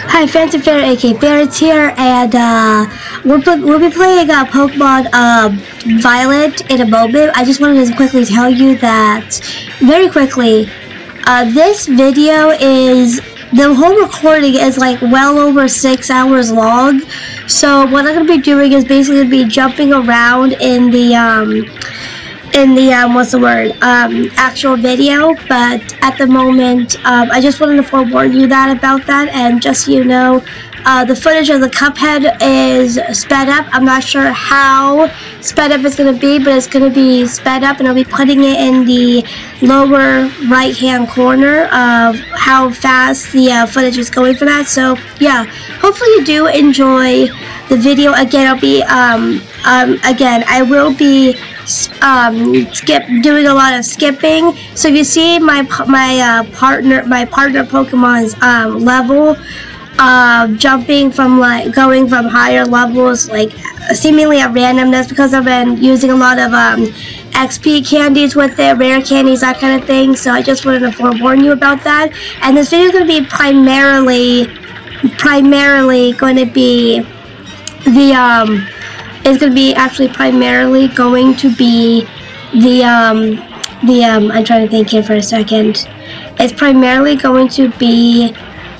Hi, Fancy Fair, aka Barrett's here, and we'll be playing Pokemon Violet in a moment. I just wanted to quickly tell you that, very quickly, this video is, the whole recording is like well over 6 hours long. So what I'm going to be doing is basically be jumping around in the actual video, but at the moment, I just wanted to forewarn you about that, and just so you know, the footage of the Cuphead is sped up. I'm not sure how sped up it's going to be, but it's going to be sped up, and I'll be putting it in the lower right hand corner of how fast the footage is going for that. So yeah, hopefully you do enjoy the video. Again, I'll be I will be doing a lot of skipping. So if you see my partner Pokemon's level, jumping from going from higher levels seemingly at random, that's because I've been using a lot of XP candies with it, rare candies, that kind of thing. So I just wanted to forewarn you about that. And this video is going to be primarily going to be the I'm trying to think here for a second. It's primarily going to be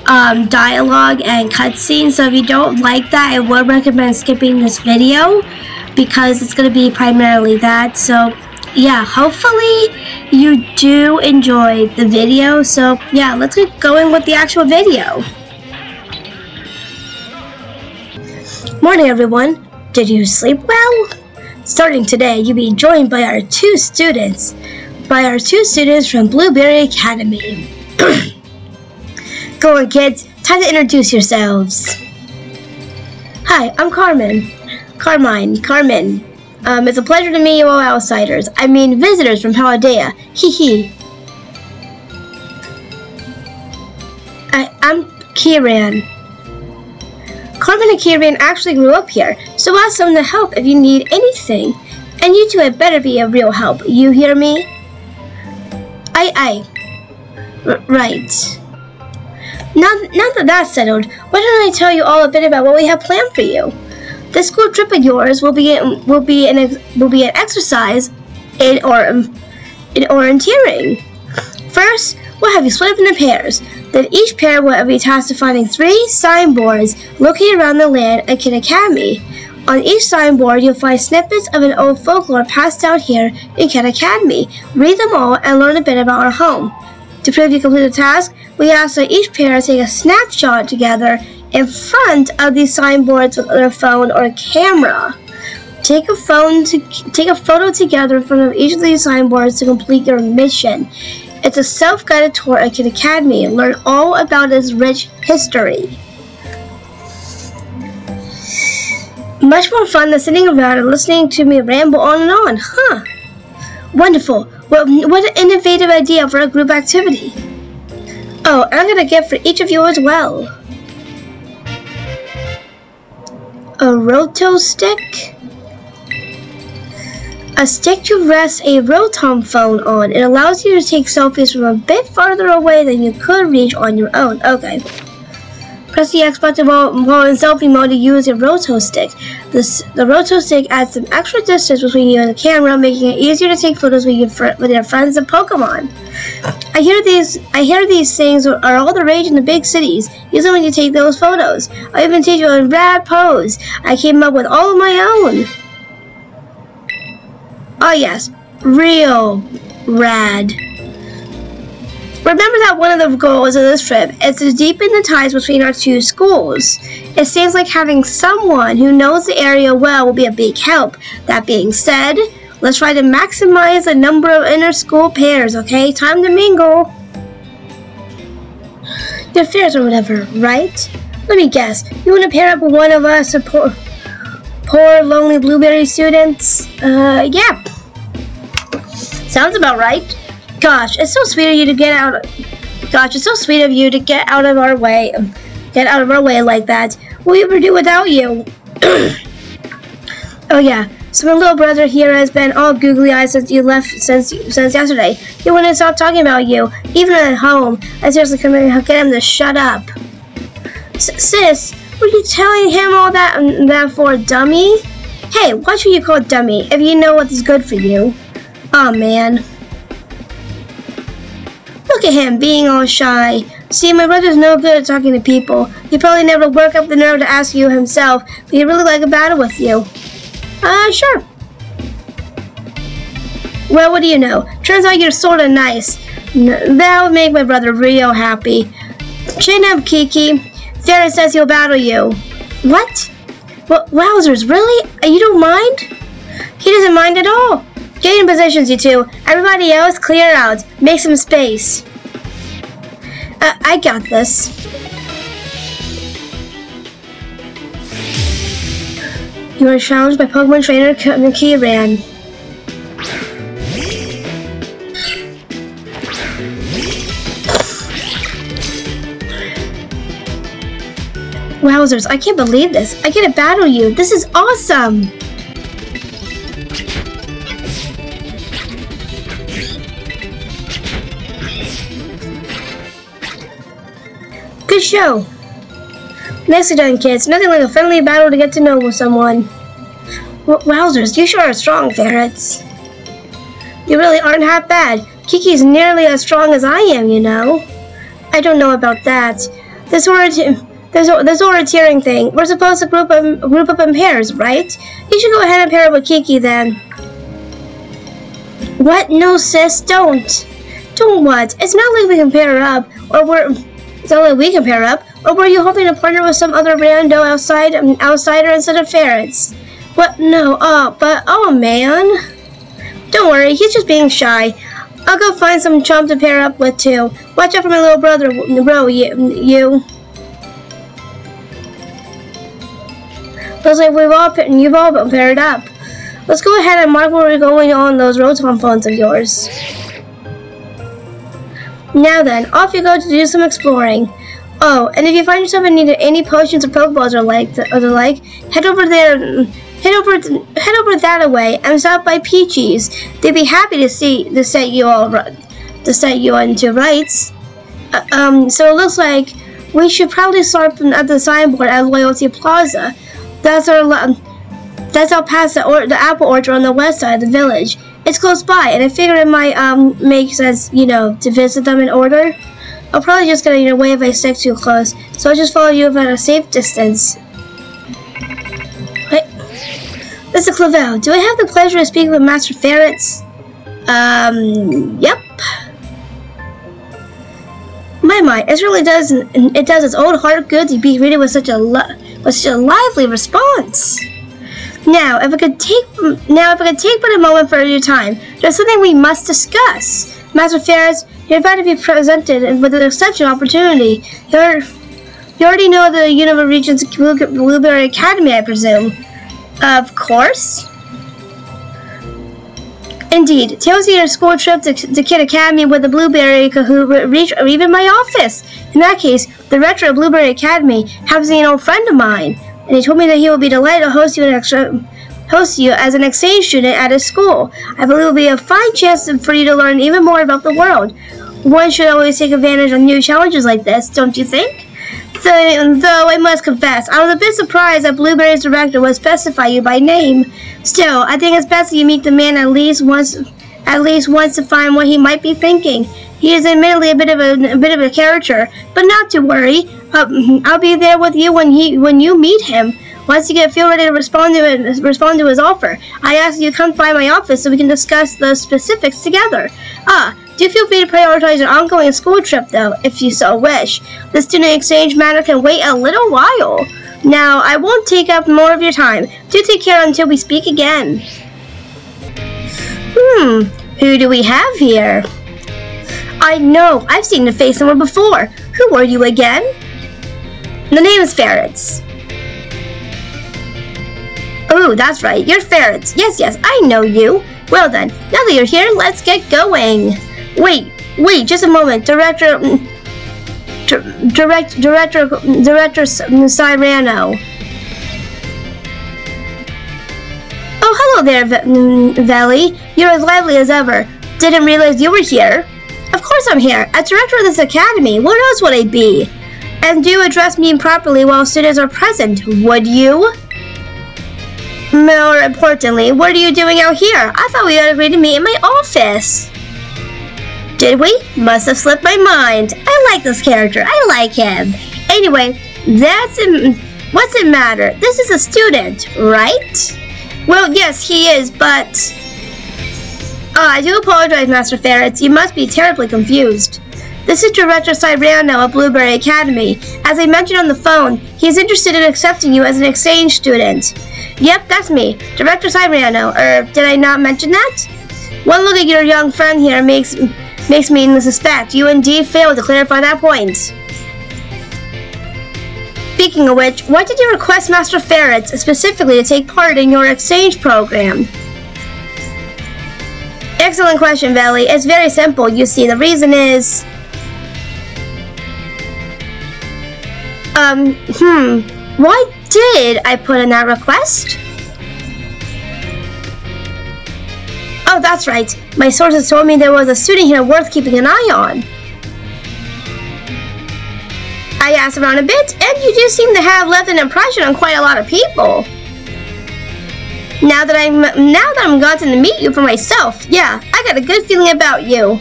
dialogue and cutscenes. So if you don't like that, I would recommend skipping this video, because it's going to be primarily that. So yeah, hopefully you do enjoy the video. So yeah, let's get going with the actual video. Morning, everyone. Did you sleep well? Starting today, you'll be joined by our two students from Blueberry Academy. Go on, kids. Time to introduce yourselves. Hi, I'm Carmine. It's a pleasure to meet you all outsiders. I mean visitors from Paldea. Hee. I'm Kieran. Carmen and Kieran actually grew up here, so ask them to help if you need anything. And you two had better be a real help, you hear me? Aye. Right. Now that that's settled, why don't I tell you all a bit about what we have planned for you? This school trip of yours will be an exercise in orienteering. First, we'll have you split up into pairs. Then each pair will be tasked to finding 3 signboards located around the land at Kid Academy. On each signboard, you'll find snippets of an old folklore passed down here in Kid Academy. Read them all and learn a bit about our home. To prove you complete the task, we ask that each pair take a snapshot together in front of these signboards with their phone or camera. Take a photo together in front of each of these signboards to complete your mission. It's a self-guided tour at Kid Academy. Learn all about its rich history. Much more fun than sitting around and listening to me ramble on and on, huh? Wonderful. What an innovative idea for a group activity. Oh, and I'm gonna get for each of you as well. A roto stick? A stick to rest a Rotom phone on. It allows you to take selfies from a bit farther away than you could reach on your own. Okay. Press the X button while in selfie mode to use your Roto stick. The Roto stick adds some extra distance between you and the camera, making it easier to take photos with your friends and Pokemon. I hear these things are all the rage in the big cities. Use them when you take those photos. I'll even teach you a rad pose I came up with all of my own. Oh yes, real rad. Remember that one of the goals of this trip is to deepen the ties between our two schools. It seems like having someone who knows the area well will be a big help. That being said, let's try to maximize the number of inter-school pairs, okay? Time to mingle. Your fairs or whatever, right? Let me guess, you want to pair up with one of us poor lonely Blueberry students? Yeah. Sounds about right. Gosh, it's so sweet of you to get out of our way. Like that. What will we ever do without you? Oh yeah. So my little brother here has been all googly eyed since you left since yesterday. He wouldn't stop talking about you, even at home. I seriously couldn't get him to shut up. Sis, were you telling him all that for, dummy? Hey, watch who you call dummy if you know what's good for you. Oh man. Look at him being all shy. See, my brother's no good at talking to people. He probably never worked up the nerve to ask you himself, but he'd really like a battle with you. Sure. Well, what do you know? Turns out you're sorta nice. That would make my brother real happy. Chin up, Kiki. Ferret says he'll battle you. What? Well, wowzers, really? You don't mind? He doesn't mind at all. Get in positions, you two. Everybody else, clear out. Make some space. I got this. You are challenged by Pokemon trainer Kiran. Wowzers, I can't believe this. I get to battle you. This is awesome. Good show. Nicely done, kids. Nothing like a friendly battle to get to know with someone. Wowzers, you sure are strong, ferrets. You really aren't half bad. Kiki's nearly as strong as I am, you know. I don't know about that. This orienteering thing. We're supposed to group up in pairs, right? You should go ahead and pair up with Kiki then. What? No, sis, don't. Don't what? It's not like we can pair up, It's not like we can pair up. Or were you hoping to partner with some other rando outsider instead of ferrets? What? No. Oh man. Don't worry, he's just being shy. I'll go find some chum to pair up with too. Watch out for my little brother, bro. You. Looks like you've all been paired up. Let's go ahead and mark where we're going on those Rotom phones of yours. Now then, off you go to do some exploring. Oh, and if you find yourself in need of any potions or Pokeballs or the like, head over there. Head over that way and stop by Peachy's. They'd be happy to set you into rights. So it looks like we should probably start at the signboard at Loyalty Plaza. That's out past the apple orchard on the west side of the village. It's close by, and I figured it might make sense, to visit them in order. I'll probably just get in your way if I stick too close, so I'll just follow you at a safe distance. Wait. Mr. Clavel, do I have the pleasure of speaking with Master Ferrets? Yep. My, it really does. It does its old heart good to be greeted with such a lively response. Now, if I could take but a moment for your time, there's something we must discuss. Master Ferrets, you're about to be presented with an exceptional opportunity. You already know the Unova Region's Blueberry Academy, I presume. Of course. Indeed, Teal's your school trip to Kid Academy with the Blueberry Kahoot reach or even my office. In that case, the rector of Blueberry Academy happens to be an old friend of mine, and he told me that he will be delighted to host you as an exchange student at his school. I believe it will be a fine chance for you to learn even more about the world. One should always take advantage of new challenges like this, don't you think? Though I must confess, I was a bit surprised that Blueberry's director would specify you by name. Still, I think it's best that you meet the man at least once to find what he might be thinking. He is admittedly a bit of a character, but not to worry. I'll be there with you when you meet him. Once you feel ready to respond to his offer, I ask you to come by my office so we can discuss the specifics together. Do feel free to prioritize your ongoing school trip, though, if you so wish. The student exchange matter can wait a little while. Now, I won't take up more of your time. Do take care until we speak again. Who do we have here? I know, I've seen the face somewhere before. Who are you again? The name is Ferrets. Oh, that's right, you're Ferrets. Yes, I know you. Well then, now that you're here, let's get going. Wait, just a moment. Director Cyrano. Oh, hello there, Veli. You're as lively as ever. Didn't realize you were here. Of course I'm here. As director of this academy, what else would I be? And do address me properly while students are present, would you? More importantly, what are you doing out here? I thought we had agreed to meet in my office. Did we? Must have slipped my mind. I like this character. I like him. Anyway, what's it matter? This is a student, right? Well, yes, he is, but... I do apologize, Master Ferrets. You must be terribly confused. This is Director Cyrano of Blueberry Academy. As I mentioned on the phone, he is interested in accepting you as an exchange student. Yep, that's me, Director Cyrano. Did I not mention that? One look at your young friend here makes me suspect you indeed failed to clarify that point. Speaking of which, why did you request Master Ferrets specifically to take part in your exchange program? Excellent question, Belly. It's very simple. You see, the reason is... Why did I put in that request? Oh, that's right. My sources told me there was a student here worth keeping an eye on. I asked around a bit, and you do seem to have left an impression on quite a lot of people. Now that I'm gotten to meet you for myself, yeah, I got a good feeling about you.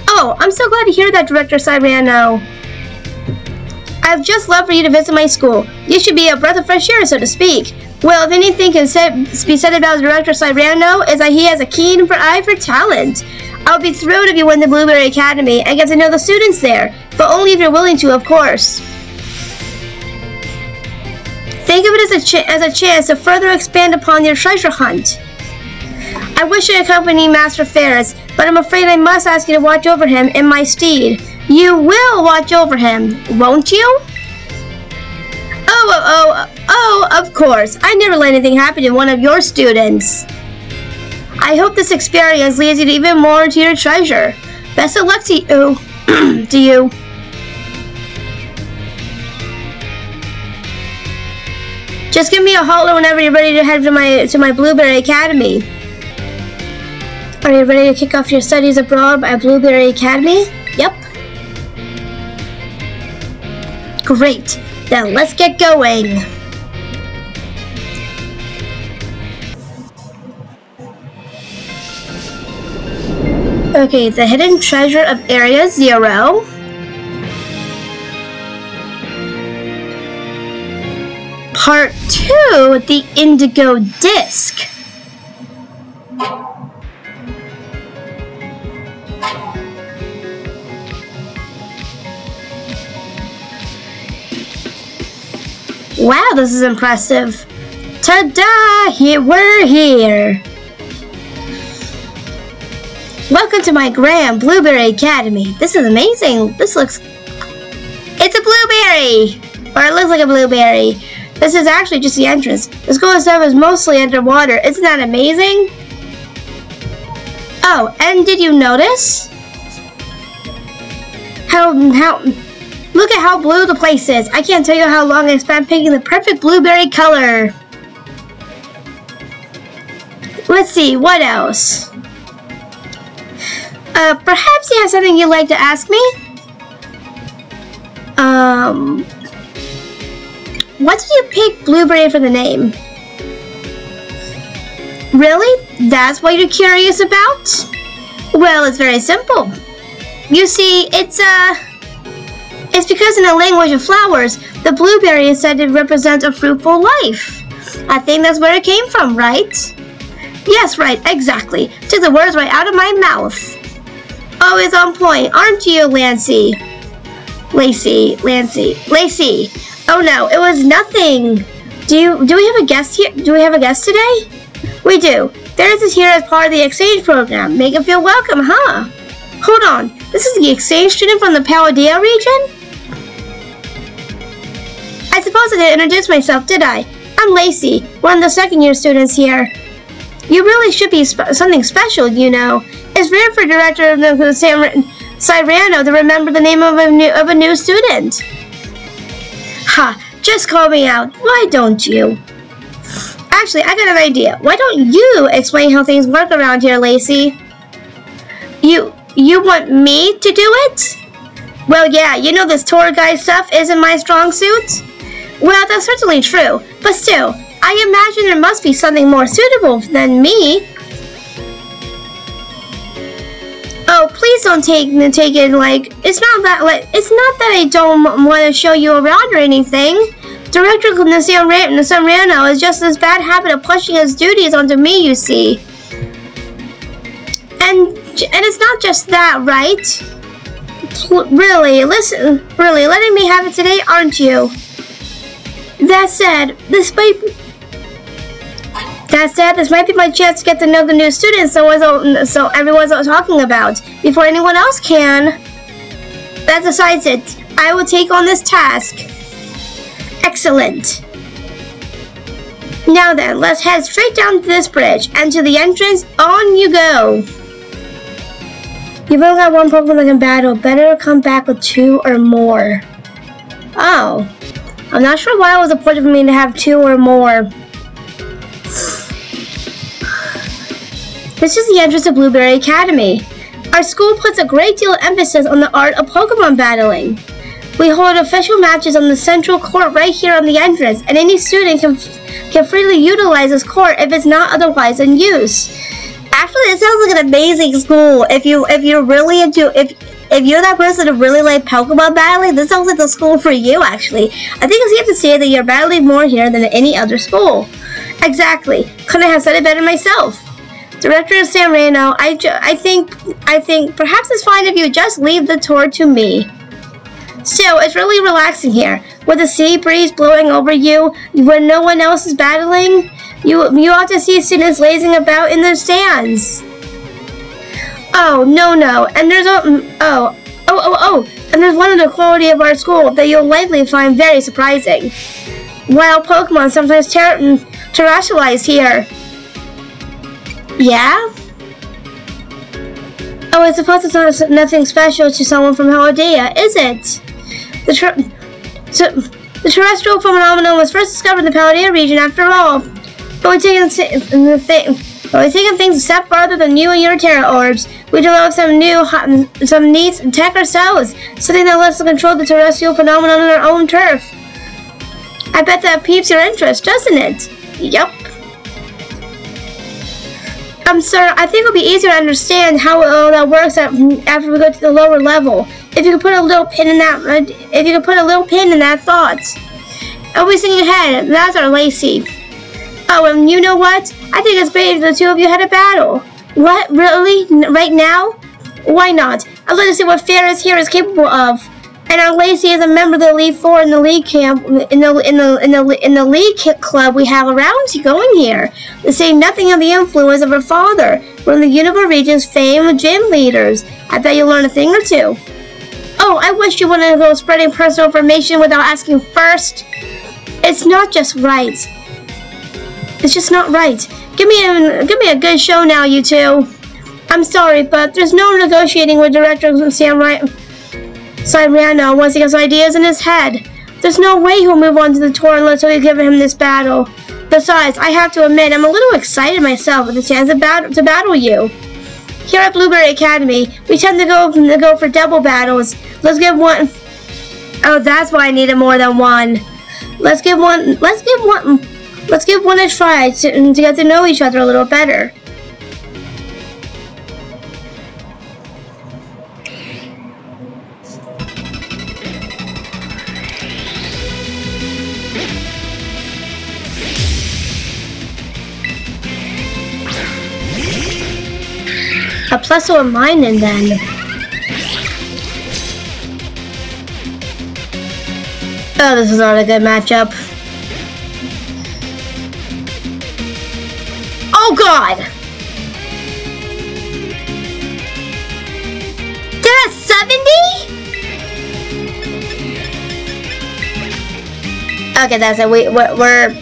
Oh, I'm so glad to hear that, Director Cyrano. I've just loved for you to visit my school. You should be a breath of fresh air, so to speak. Well, if anything can be said about Director Cyrano, is that he has a keen eye for talent. I'll be thrilled if you win the Blueberry Academy and get to know the students there, but only if you're willing to, of course. Think of it as a chance to further expand upon your treasure hunt. I wish to accompany Master Ferrets, but I'm afraid I must ask you to watch over him in my stead. You will watch over him, won't you? Oh, of course. I never let anything happen to one of your students. I hope this experience leads you to even more to your treasure. Best of luck to you. To you. Just give me a holler whenever you're ready to head to my Blueberry Academy. Are you ready to kick off your studies abroad at Blueberry Academy? Yep. Great. Then let's get going. Okay, the hidden treasure of Area 0. Part 2, the Indigo Disc. Wow, this is impressive. Ta-da! We're here. Welcome to my grand Blueberry Academy. This is amazing. It's a blueberry! Or it looks like a blueberry. This is actually just the entrance. The school itself is mostly underwater. Isn't that amazing? Oh, and did you notice? Look at how blue the place is. I can't tell you how long I spent picking the perfect blueberry color. Let's see, what else? Perhaps you have something you'd like to ask me? What did you pick Blueberry for the name? Really? That's what you're curious about? Well, it's very simple. You see, it's because in the language of flowers, the blueberry is said to represent a fruitful life. I think that's where it came from, right? Yes, right, exactly. Took the words right out of my mouth. Always on point, aren't you, Lacey? Lacey. Oh no, it was nothing. Do we have a guest here? Do we have a guest today? We do. Ferris is here as part of the exchange program. Make him feel welcome, huh? Hold on, this is the exchange student from the Paladea region? I suppose I didn't introduce myself, did I? I'm Lacey, one of the second-year students here. You really should be something special, you know. It's rare for Director Cyrano to remember the name of a new student. Ha! Just call me out. Why don't you? Actually, I got an idea. Why don't you explain how things work around here, Lacey? You want me to do it? Well, yeah, you know this tour guide stuff isn't my strong suit? Well, that's certainly true, but still, I imagine there must be something more suitable than me. Oh, please don't take it like it's not that I don't want to show you around or anything. Director Samrano is just this bad habit of pushing his duties onto me, you see. And it's not just that, right? Really, listen, really letting me have it today, aren't you? That said, this might be my chance to get to know the new students so everyone's talking about before anyone else can. That decides it. I will take on this task. Excellent. Now then, let's head straight down to this bridge and to the entrance. On you go. You've only got one Pokemon that can battle. Better come back with 2 or more. Oh. I'm not sure why it was important for me to have 2 or more. This is the entrance to Blueberry Academy. Our school puts a great deal of emphasis on the art of Pokemon battling. We hold official matches on the central court right here on the entrance, and any student can freely utilize this court if it's not otherwise in use. Actually, it sounds like an amazing school. If you're really into if you're that person who really like Pokemon battling, this sounds like the school for you. Actually, I think it's safe to say that you're battling more here than at any other school. Exactly. Couldn't have said it better myself. Director Samrano, I think perhaps it's fine if you just leave the tour to me. Still, it's really relaxing here, with the sea breeze blowing over you when no one else is battling. You ought to see students lazing about in the stands. Oh no, and there's and there's one other quality of our school that you'll likely find very surprising. Wild Pokemon sometimes terrestrialize here. Yeah? Oh, I suppose it's nothing special to someone from Haldea, is it? The terrestrial phenomenon was first discovered in the Paldea region, after all. But we're taking things a step farther than you and your Terra Orbs. We developed some neat tech ourselves, something that lets us control the terrestrial phenomenon on our own turf. I bet that piques your interest, doesn't it? Yup. Sir, I think it'll be easier to understand how all that works after we go to the lower level. If you could put a little pin in that, thought. Always in your head. That's our Lacey. Oh, and you know what? I think it's great if the 2 of you had a battle. What? Really? Right now? Why not? I'd like to see what Ferris here is capable of. And our Lacey is a member of the Elite Four in the league camp in the league club we have around going here. To say nothing of the influence of her father, one of the Unova region's famed gym leaders. I bet you'll learn a thing or 2. Oh, I wish you wouldn't go spreading personal information without asking first. It's not just right. It's just not right. Give me a good show now, you two. I'm sorry, but there's no negotiating with Director Samrano once he gets ideas in his head. There's no way he'll move on to the tour unless we give him this battle. Besides, I have to admit, I'm a little excited myself with the chance to battle you. Here at Blueberry Academy, we tend to go for double battles. Let's give one. Oh, that's why I needed more than one. Let's give one a try to get to know each other a little better. A plus or mine and then. Oh, this is not a good matchup. Oh God! Did a 70? Okay, that's it. We're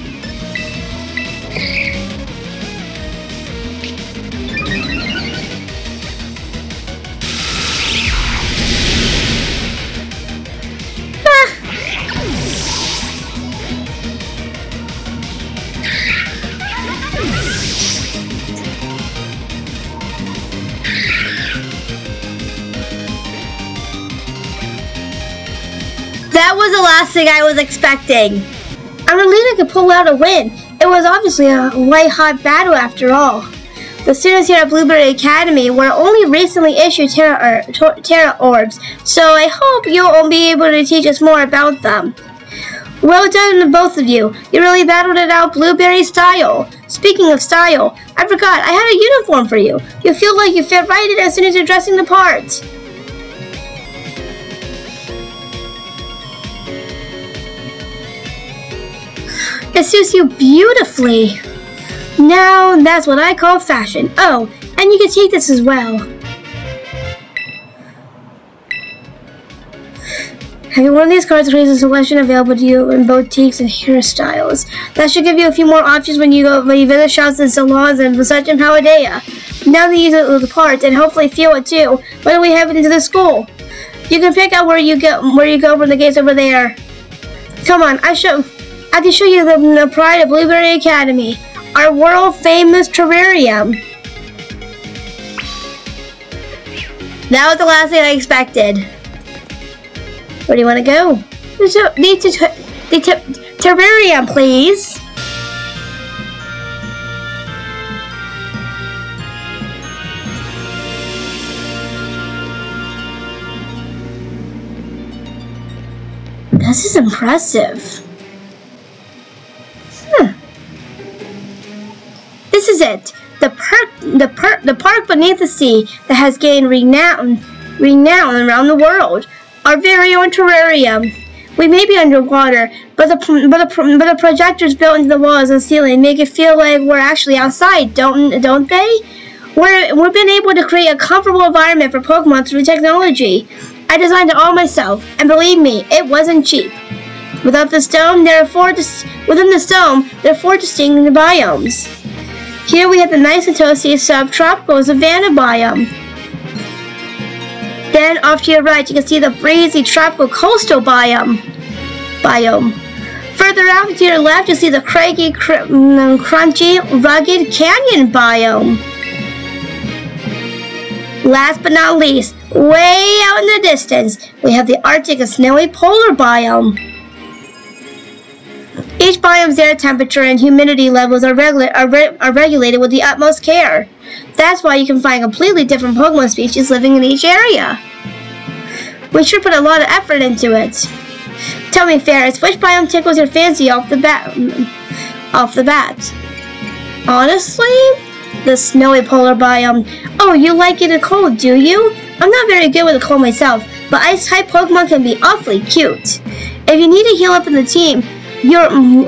the last thing I was expecting. I'm relieved I could pull out a win. It was obviously a white-hot battle after all. The students here at Blueberry Academy were only recently issued Terra Orbs, so I hope you'll be able to teach us more about them. Well done to both of you. You really battled it out Blueberry style. Speaking of style, I forgot, I had a uniform for you. You feel like you fit right in as soon as you're dressing the part. It suits you beautifully. Now, that's what I call fashion. Oh, and you can take this as well. Having one of these cards creates a selection available to you in boutiques and hairstyles. That should give you a few more options when you visit shops and salons and such in Paldea. Now that you use the parts and hopefully feel it too, when we head into the school, you can pick out where you go from the gates over there. Come on, I can show you the pride of Blueberry Academy, our world-famous terrarium. That was the last thing I expected. Where do you want to go? The terrarium, please. This is impressive. This is it. The park beneath the sea that has gained renown around the world. Our very own terrarium. We may be underwater, but the projectors built into the walls and ceiling make it feel like we're actually outside, don't they? We've been able to create a comfortable environment for Pokemon through technology. I designed it all myself, and believe me, it wasn't cheap. Within the stone, there are four distinct biomes. Here we have the nice and toasty subtropical savanna biome. Then off to your right, you can see the breezy tropical coastal biome. Further out to your left, you'll see the craggy, crunchy, rugged canyon biome. Last but not least, way out in the distance, we have the Arctic and snowy polar biome. Each biome's air temperature and humidity levels are regulated with the utmost care. That's why you can find completely different Pokemon species living in each area. We sure put a lot of effort into it. Tell me, Ferris, which biome tickles your fancy off the bat? Honestly, the snowy polar biome. Oh, you like it cold, do you? I'm not very good with the cold myself, but ice-type Pokemon can be awfully cute. If you need to heal up in the team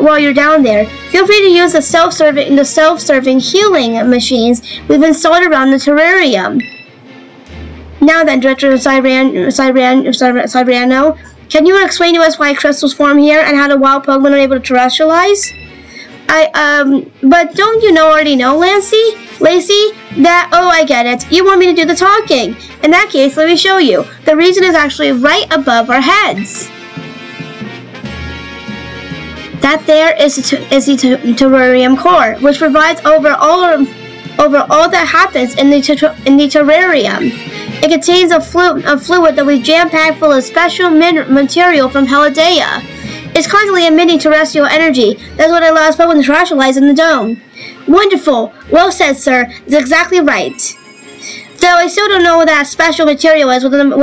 while you're down there, feel free to use the self-serving healing machines we've installed around the terrarium. Now then, Director Cybriano, can you explain to us why crystals form here and how the wild Pokemon are able to terrestrialize? But don't you already know, Lacey? Oh, I get it. You want me to do the talking. In that case, let me show you. The reason is actually right above our heads. That there is the terrarium core, which provides over all that happens in the terrarium. It contains a fluid that we jam-packed full of special material from Paldea. It's constantly emitting terrestrial energy. That's what allows Pokemon to terrestrialize in the dome. Wonderful. Well said, sir. It's exactly right. Though I still don't know what that special material is within the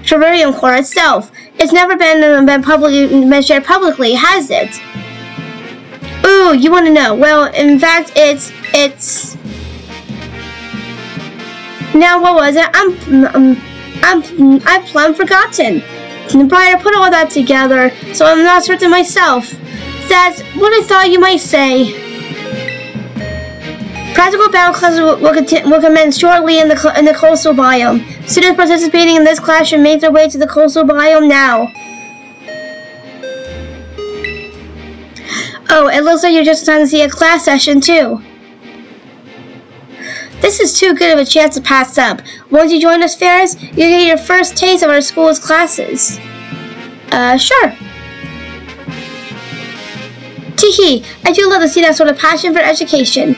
terrarium core itself. It's never been shared publicly, has it? Ooh, you want to know? Well, in fact, it's. Now, what was it? I've plumb forgotten. Briar, put all that together, so I'm not certain myself. That's what I thought you might say. Practical battle classes will commence shortly in the coastal biome. Students participating in this class should make their way to the coastal biome now. Oh, it looks like you're just in time to see a class session too. This is too good of a chance to pass up. Won't you join us, Ferris? You'll get your first taste of our school's classes. Sure. Teehee, I do love to see that sort of passion for education.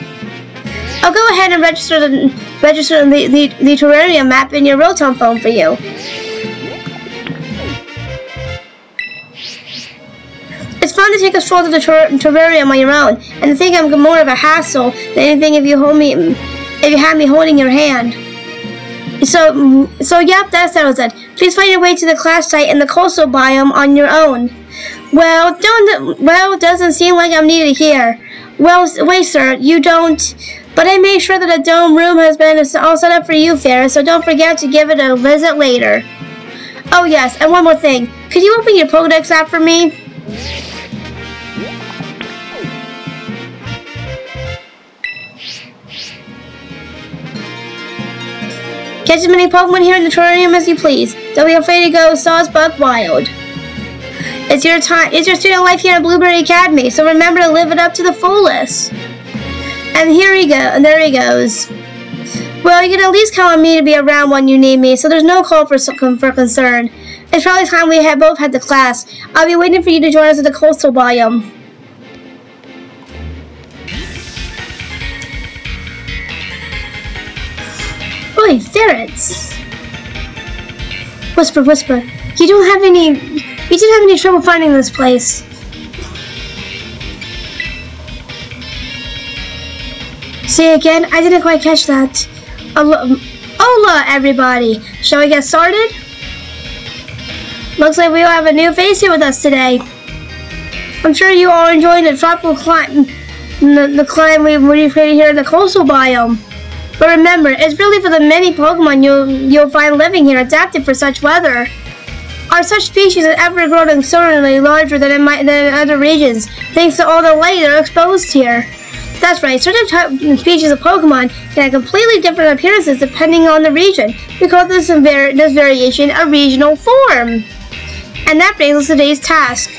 I'll go ahead and register the terrarium map in your Rotom phone for you. It's fun to take a stroll to the terrarium on your own, and to think I'm more of a hassle than anything if you have me holding your hand. So yep, that settles it. Please find your way to the class site in the coastal biome on your own. Well, doesn't seem like I'm needed here. Well, wait, sir, you don't. But I made sure that the dome room has been all set up for you, Ferris, so don't forget to give it a visit later. Oh yes, and one more thing. Could you open your Pokédex app for me? Catch as many Pokemon here in the terrarium as you please. Don't be afraid to go buck wild. It's your student life here at Blueberry Academy, so remember to live it up to the fullest. And there he goes. Well, you can at least count on me to be around when you need me, so there's no call for concern. It's probably time we both had the class. I'll be waiting for you to join us at the coastal biome. Oi, ferrets! Whisper, whisper. You didn't have any trouble finding this place. Say again? I didn't quite catch that. Hola, everybody! Shall we get started? Looks like we have a new face here with us today. I'm sure you all enjoying the tropical climate, the climate we've created here in the coastal biome. But remember, it's really for the many Pokemon you'll find living here, adapted for such weather. Our such species has ever grown extraordinarily larger than in other regions, thanks to all the light that are exposed here. That's right, certain species of Pokemon can have completely different appearances depending on the region. We call this variation a regional form. And that brings us to today's task.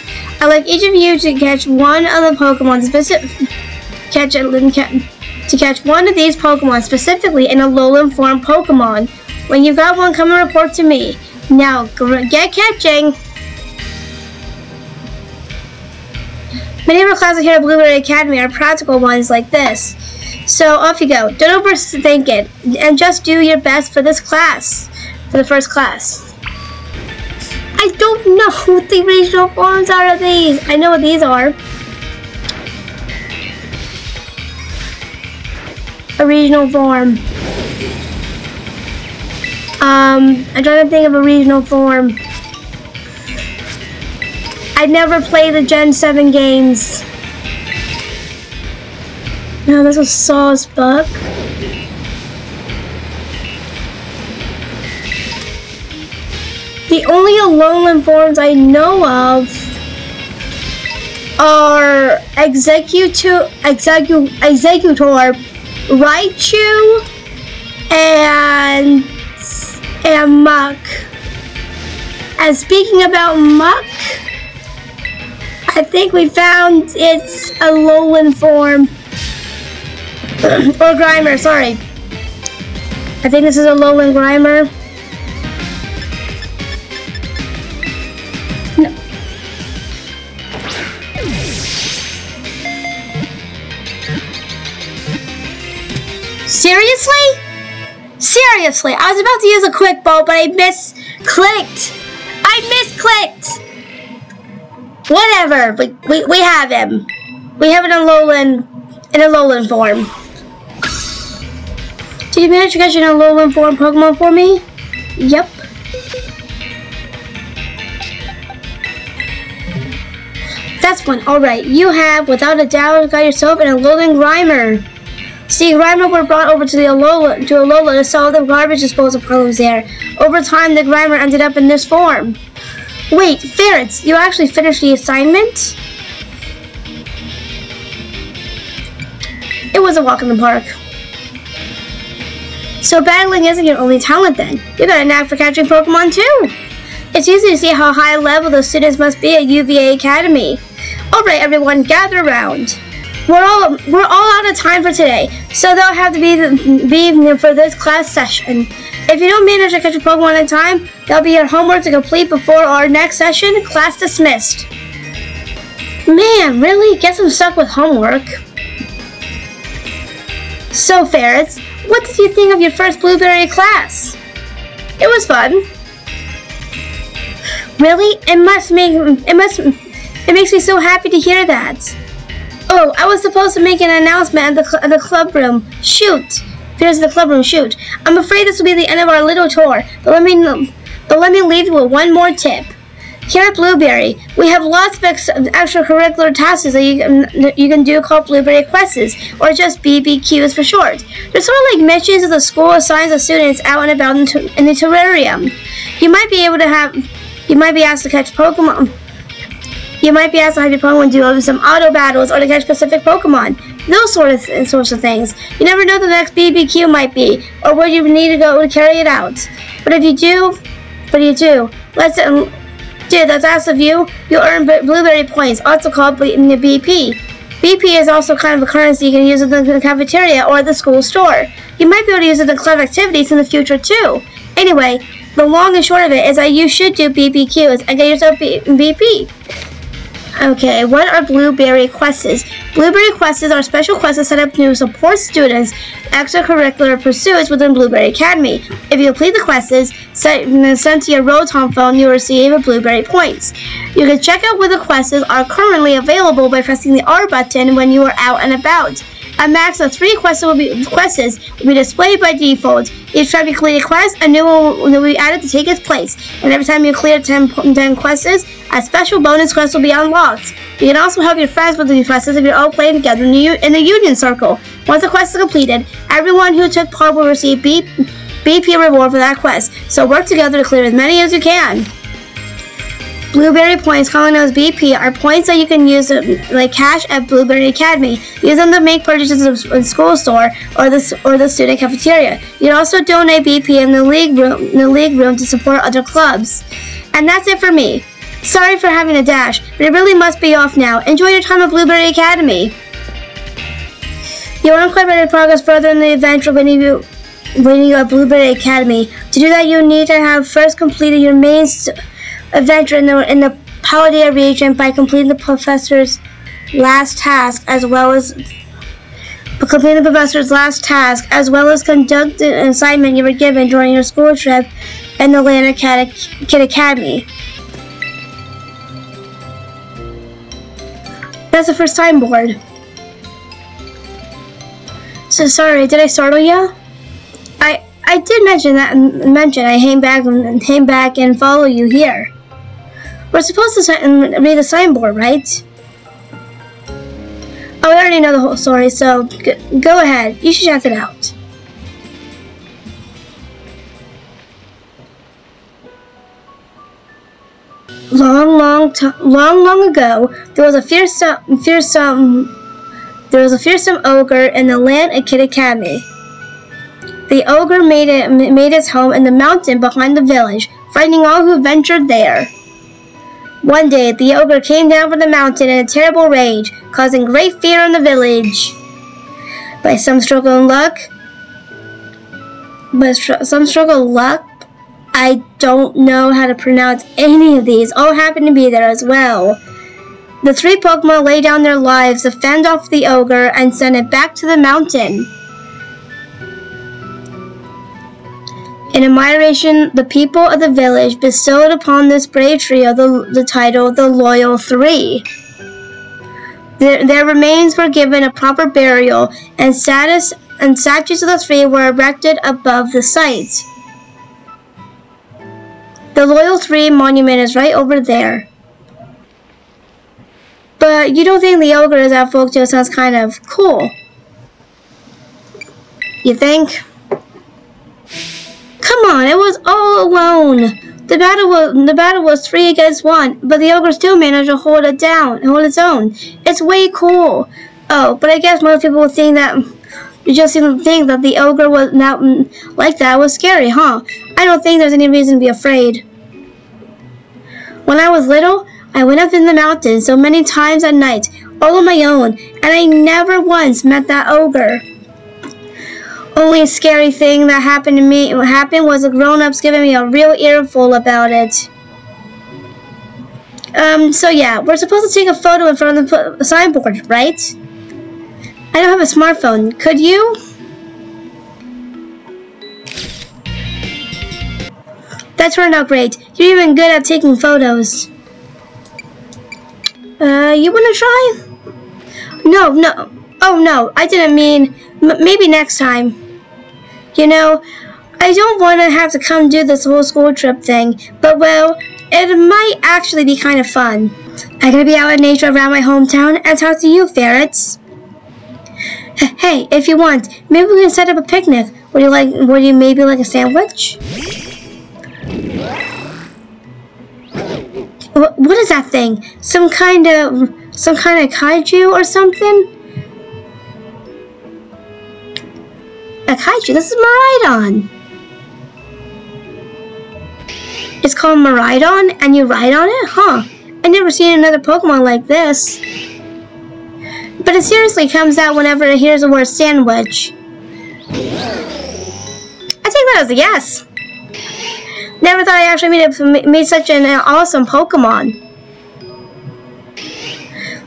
I'd like each of you to catch one of the Pokemon catch one of these Pokemon specifically in a lowland form Pokemon. When you've got one, come and report to me. Now, get catching! Many of our classes here at Blueberry Academy are practical ones like this. So off you go. Don't overthink it, and just do your best for this class, for the first class. I don't know what the regional forms are of these. I know what these are. A regional form. I'm trying to think of a regional form. I never played the Gen 7 games. No, this was Sawsbuck. The only Alolan forms I know of are Executor, Raichu, and Muck. And speaking about Muck, I think we found its Alolan form. Or Grimer, sorry. I think this is Alolan Grimer. No. Seriously? Seriously, I was about to use a quick ball, but I misclicked. Whatever, we have him. We have it in a Alolan form. Did you manage to catch an Alolan form Pokemon for me? Yep. That's one. Alright, you have, without a doubt, got yourself an Alolan Grimer. See, Grimer were brought over to Alola to solve the garbage disposal problems there. Over time, the Grimer ended up in this form. Wait, ferrets, you actually finished the assignment? It was a walk in the park. So battling isn't your only talent then. You got a knack for catching Pokemon too. It's easy to see how high level those students must be at UVA Academy. Alright everyone, gather around. We're all out of time for today, so they'll have to be for this class session. If you don't manage to catch a Pokemon in time, that'll be your homework to complete before our next session. Class dismissed. Man, really? Guess I'm stuck with homework. So, ferrets, what did you think of your first Blueberry class? It was fun. Really? It makes me so happy to hear that. Oh, I was supposed to make an announcement at the club room. Shoot. Here's the club room. Shoot. I'm afraid this will be the end of our little tour, but let me leave you with one more tip. Here at Blueberry, we have lots of extracurricular tasks that you can do called Blueberry Quests, or just BBQs for short. They're sort of like missions that the school assigns the students out and about in the terrarium. You might be asked to catch Pokemon. You might be asked to have your Pokemon do some auto battles or to catch specific Pokemon. Those sorts of things. You never know what the next BBQ might be, or where you need to go to carry it out. But if you do, that's asked of you, you'll earn Blueberry points, also called BP. BP is also kind of a currency you can use in the cafeteria or the school store. You might be able to use it in club activities in the future too. Anyway, the long and short of it is that you should do BBQs and get yourself BP. Okay, what are Blueberry Quests? Blueberry Quests are special quests set up to support students' extracurricular pursuits within Blueberry Academy. If you complete the quests sent to your Rotom phone, you will receive Blueberry points. You can check out where the quests are currently available by pressing the R button when you are out and about. A max of 3 quests will be displayed by default. Each time you complete a quest, a new one will be added to take its place. And every time you clear 10 quests, a special bonus quest will be unlocked. You can also help your friends with these quests if you're all playing together in the Union Circle. Once the quest is completed, everyone who took part will receive BP reward for that quest. So work together to clear as many as you can. Blueberry points, commonly known as BP, are points that you can use like cash at Blueberry Academy. Use them to make purchases in the school store or the student cafeteria. You can also donate BP in the league room to support other clubs. And that's it for me. Sorry for having a dash, but it really must be off now. Enjoy your time at Blueberry Academy. You won't quite ready to progress further in the adventure when you at Blueberry Academy. To do that, you need to have first completed your main adventure in the Paldea region by completing the professor's last task, as well as conduct an assignment you were given during your school trip in the Land Kid Academy. That's the first time board. So sorry, did I startle you? I did mention I came back and follow you here. We're supposed to read the signboard, right? Oh, we already know the whole story, so go ahead. You should check it out. Long ago, there was a fearsome ogre in the Land Kid Academy. The ogre made his home in the mountain behind the village, frightening all who ventured there. One day, the ogre came down from the mountain in a terrible rage, causing great fear in the village. By some stroke of luck, I don't know how to pronounce any of these. All happened to be there as well. The 3 Pokemon laid down their lives to fend off the ogre and send it back to the mountain. In admiration, the people of the village bestowed upon this brave trio the title the Loyal 3. Their remains were given a proper burial, and statues of the 3 were erected above the site. The Loyal 3 monument is right over there. But you don't think the ogre is that folktale sounds kind of cool? You think? Come on, it was all alone. The battle was 3 against 1, but the ogre still managed to hold its own. It's way cool. Oh, but I guess most people would think that you just didn't think that the ogre was not like that was scary, huh? I don't think there's any reason to be afraid. When I was little, I went up in the mountains so many times at night, all on my own, and I never once met that ogre. Only scary thing that happened was the grown-ups giving me a real earful about it. So yeah, we're supposed to take a photo in front of the signboard, right? I don't have a smartphone. Could you? That turned out great. You're even good at taking photos. You wanna try? No. Oh no, I didn't mean, maybe next time. You know, I don't want to have to come do this whole school trip thing, but well, it might actually be kind of fun. I'm gonna be out in nature around my hometown and talk to you, ferrets. Hey, if you want, maybe we can set up a picnic. Would you maybe like a sandwich? What is that thing? Some kind of kaiju or something? A kaiju? This is Miraidon. It's called Miraidon, and you ride on it? Huh. I never seen another Pokemon like this. But it seriously comes out whenever it hears the word sandwich. I think that was a yes. Never thought I actually made such an awesome Pokemon.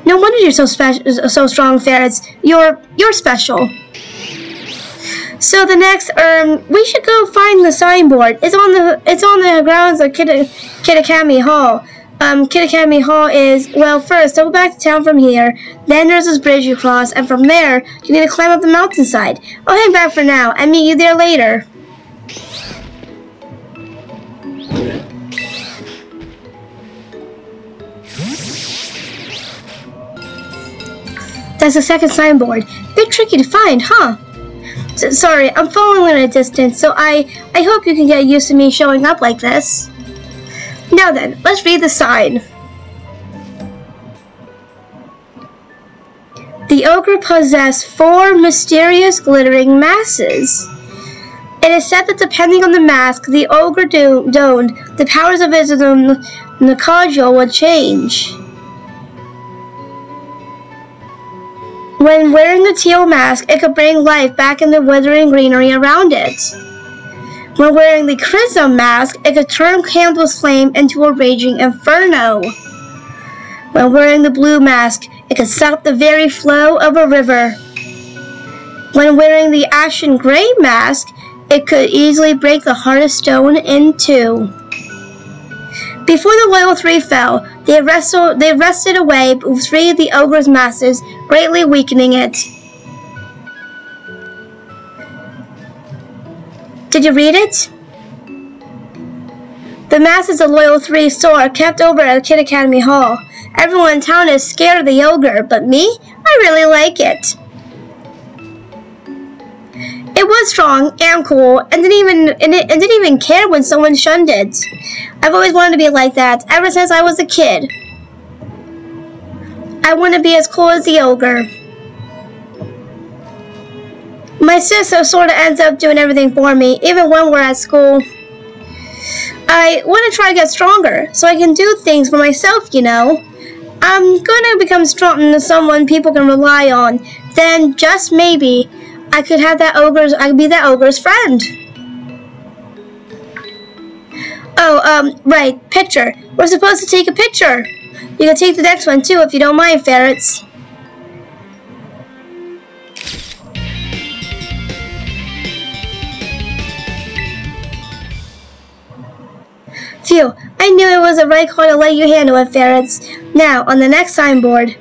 No wonder you're so so strong, ferrets. You're special. So the next, we should go find the signboard. It's on the grounds of Kid Academy Hall. Kid Academy Hall is, well, first double back to town from here. Then there's this bridge you cross, and from there you need to climb up the mountainside. I'll hang back for now and meet you there later. That's the second signboard. Bit tricky to find, huh? Sorry, I'm following at a distance, so I hope you can get used to me showing up like this. Now then, let's read the sign. The ogre possessed 4 mysterious glittering masses. It is said that depending on the mask the ogre donned, the powers of his Nakajo would change. When wearing the teal mask, it could bring life back in the withering greenery around it. When wearing the Chrism mask, it could turn Candle's flame into a raging inferno. When wearing the blue mask, it could stop the very flow of a river. When wearing the Ashen Gray mask, it could easily break the hardest stone in 2. Before the Loyal 3 fell, they wrested away 3 of the ogre's masses, greatly weakening it. Did you read it? The masses of Loyal 3 store kept over at Kid Academy Hall. Everyone in town is scared of the ogre, but me? I really like it. It was strong and cool, and didn't even care when someone shunned it. I've always wanted to be like that, ever since I was a kid. I want to be as cool as the ogre. My sister sort of ends up doing everything for me, even when we're at school. I want to try to get stronger, so I can do things for myself, you know. I'm gonna become strong and someone people can rely on. Then, just maybe, I could be that ogre's friend. Oh, right, picture. We're supposed to take a picture. You can take the next one too if you don't mind, ferrets. Phew, I knew it was the right call to let you handle it, ferrets. Now, on the next signboard.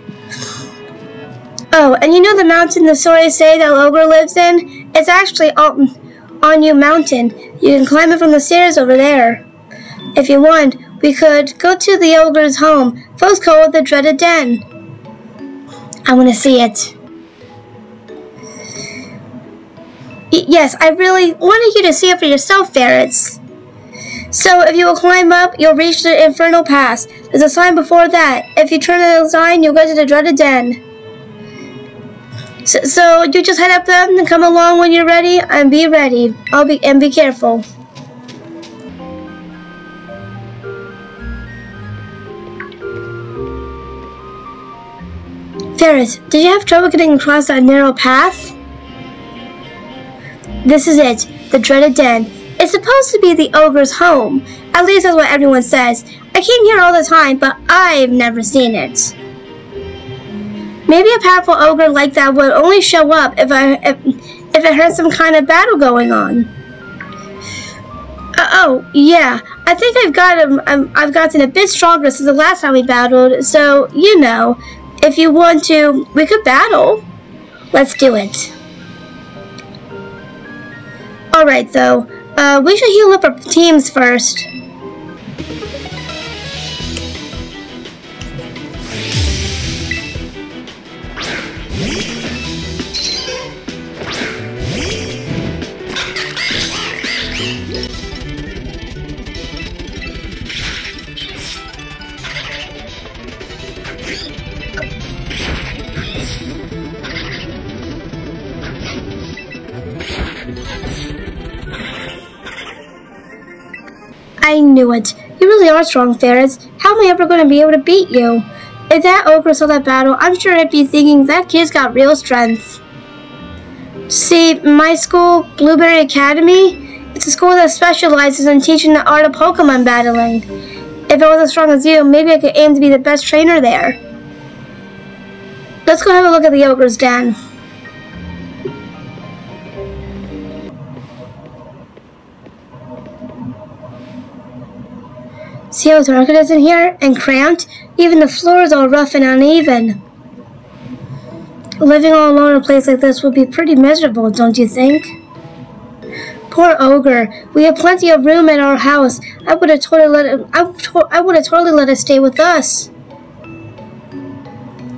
Oh, and you know the mountain the stories say that ogre lives in? It's actually on you mountain. You can climb it from the stairs over there. If you want, we could go to the ogre's home. Folks call it the dreaded den. I want to see it. Yes, I really wanted you to see it for yourself, ferrets. So, if you will climb up, you'll reach the infernal pass. There's a sign before that. If you turn to the sign, you'll go to the dreaded den. So you just head up there and come along when you're ready, and be ready. And be careful. Ferris, did you have trouble getting across that narrow path? This is it, the dreaded den. It's supposed to be the ogre's home. At least that's what everyone says. I came here all the time, but I've never seen it. Maybe a powerful ogre like that would only show up if it heard some kind of battle going on. Oh, yeah, I think I've gotten a bit stronger since the last time we battled, so, you know, if you want to, we could battle. Let's do it. Alright, though, we should heal up our teams first. I knew it. You really are strong, Ferrets. How am I ever going to be able to beat you? If that ogre saw that battle, I'm sure I'd be thinking that kid's got real strength. See, my school, Blueberry Academy, it's a school that specializes in teaching the art of Pokemon battling. If I was as strong as you, maybe I could aim to be the best trainer there. Let's go have a look at the ogre's den. See how dark it is in here? And cramped? Even the floor is all rough and uneven. Living all alone in a place like this would be pretty miserable, don't you think? Poor ogre. We have plenty of room at our house. I would have totally let it stay with us.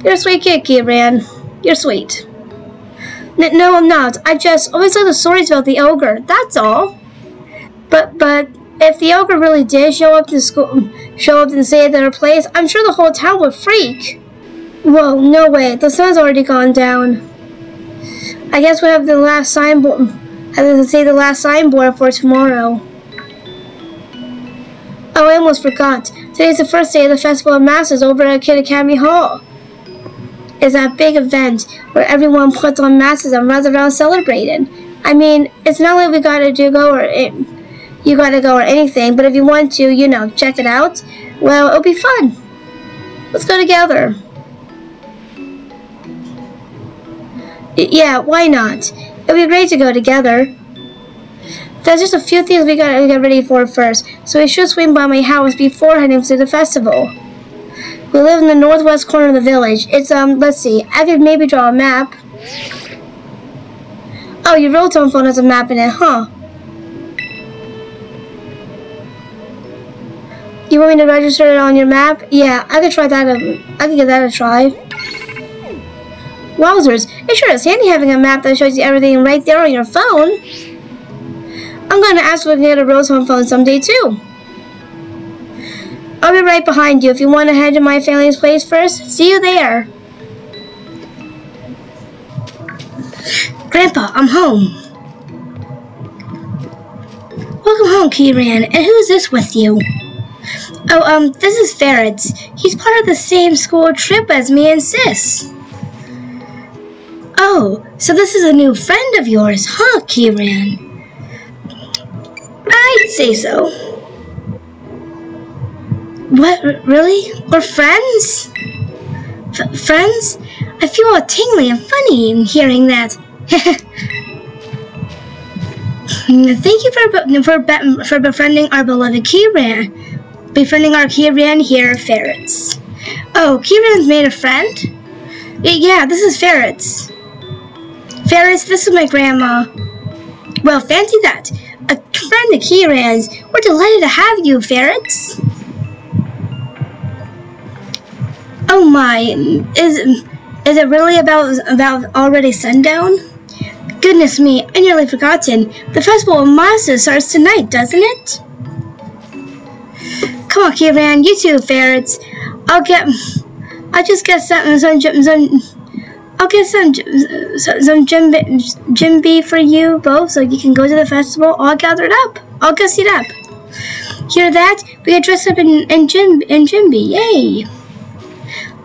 You're a sweet kid, Kieran. You're sweet. No, I'm not. I just always like the stories about the ogre. That's all. But if the ogre really did show up and stay at their place, I'm sure the whole town would freak. Whoa, no way. The sun's already gone down. I guess we have the last signboard. I have to say the last signboard for tomorrow. Oh, I almost forgot. Today's the first day of the Festival of Masters over at Kid Academy Hall. It's that big event where everyone puts on masks and runs around celebrating. I mean, it's not like we gotta you gotta go or anything, but if you want to, you know, check it out, well, it'll be fun. Let's go together. Yeah, why not? It'll be great to go together. There's just a few things we gotta get ready for first, so we should swing by my house before heading to the festival. We live in the northwest corner of the village. It's, let's see, I could maybe draw a map. Oh, your Rotom phone has a map in it, huh? You want me to register it on your map? Yeah, I could try that. I could give that a try. Wowzers! It sure is handy having a map that shows you everything right there on your phone. I'm going to ask if we can get a Rotom phone someday too. I'll be right behind you if you want to head to my family's place first. See you there. Grandpa, I'm home. Welcome home, Kieran. And who's this with you? Oh, this is Ferrets. He's part of the same school trip as me and Sis. Oh, so this is a new friend of yours, huh, Kieran? I'd say so. What, really? We're friends? Friends? I feel all tingly and funny in hearing that. Thank you for befriending our beloved Kieran. Befriending our Kieran here, Ferrets. Oh, Kieran's made a friend? Yeah, this is Ferrets. Ferrets, this is my grandma. Well, fancy that. A friend of Kieran's. We're delighted to have you, Ferrets. Oh my, is it really about already sundown? Goodness me, I nearly forgotten. The Festival of Masters starts tonight, doesn't it? Come on, Kieran, you too, Ferrets. I'll just get some Jimby for you both, so you can go to the festival all gathered up. All gussied up. Hear that? We get dressed up in Jimby. Yay!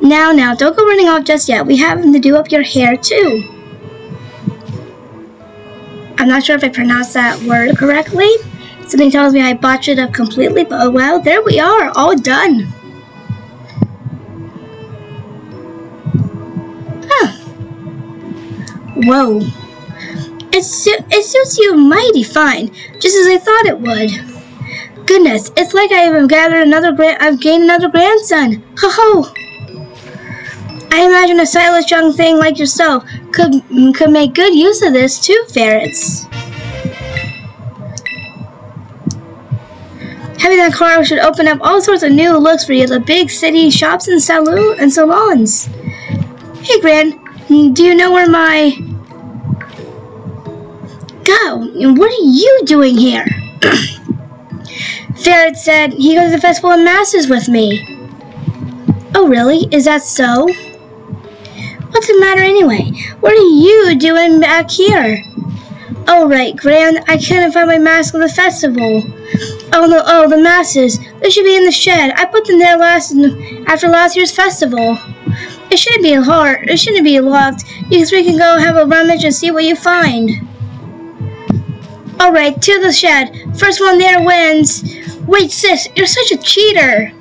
Now, don't go running off just yet. We have to do up your hair too. I'm not sure if I pronounced that word correctly. Something tells me I botched it up completely, but oh well, there we are, all done. Huh. Whoa. It suits you mighty fine, just as I thought it would. goodness, it's like I've gained another grandson. Ho ho! I imagine a stylish young thing like yourself could make good use of this too, ferrets. Having that car should open up all sorts of new looks for you, the big city shops and salons. Hey, Gran, do you know where my... Go, and what are you doing here? Ferret said he goes to the Festival of Masses with me. Oh, really? Is that so? What's the matter anyway? What are you doing back here? Oh, right, Gran, I couldn't find my mask at the festival. Oh, no, the masses. They should be in the shed. I put them there after last year's festival. It shouldn't be hard. It shouldn't be locked, because we can go have a rummage and see what you find. Alright, to the shed. First one there wins. Wait, sis, you're such a cheater.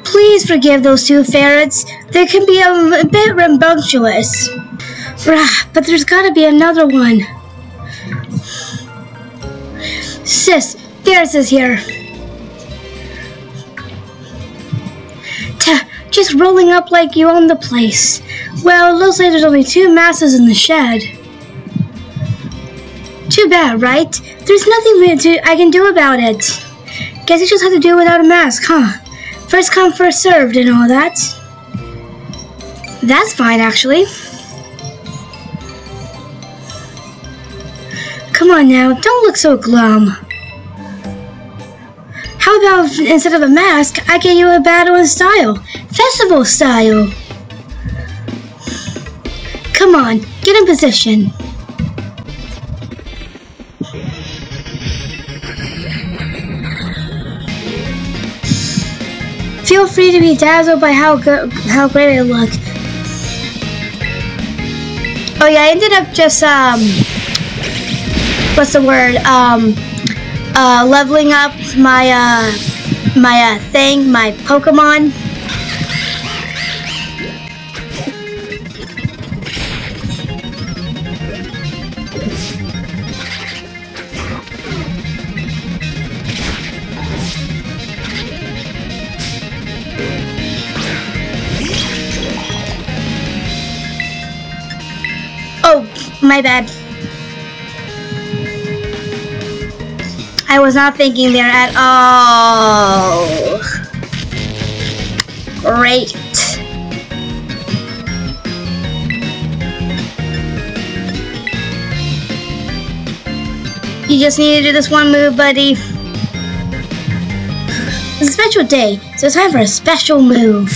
Please forgive those two ferrets. They can be a bit rambunctious. But there's gotta be another one. Sis, Ferret is here. Just rolling up like you own the place. Well, it looks like there's only two masses in the shed. Too bad, right? There's nothing I can do about it. Guess you just have to do it without a mask, huh? First come, first served and all that. That's fine, actually. Come on now, don't look so glum. How about instead of a mask, I get you a battle in style? Festival style. Come on, get in position. Feel free to be dazzled by how great I look. Oh yeah, I ended up just what's the word? Leveling up my my Pokémon. Oh, my bad. I was not thinking there at all. Great. You just need to do this one move, buddy. It's a special day, so it's time for a special move.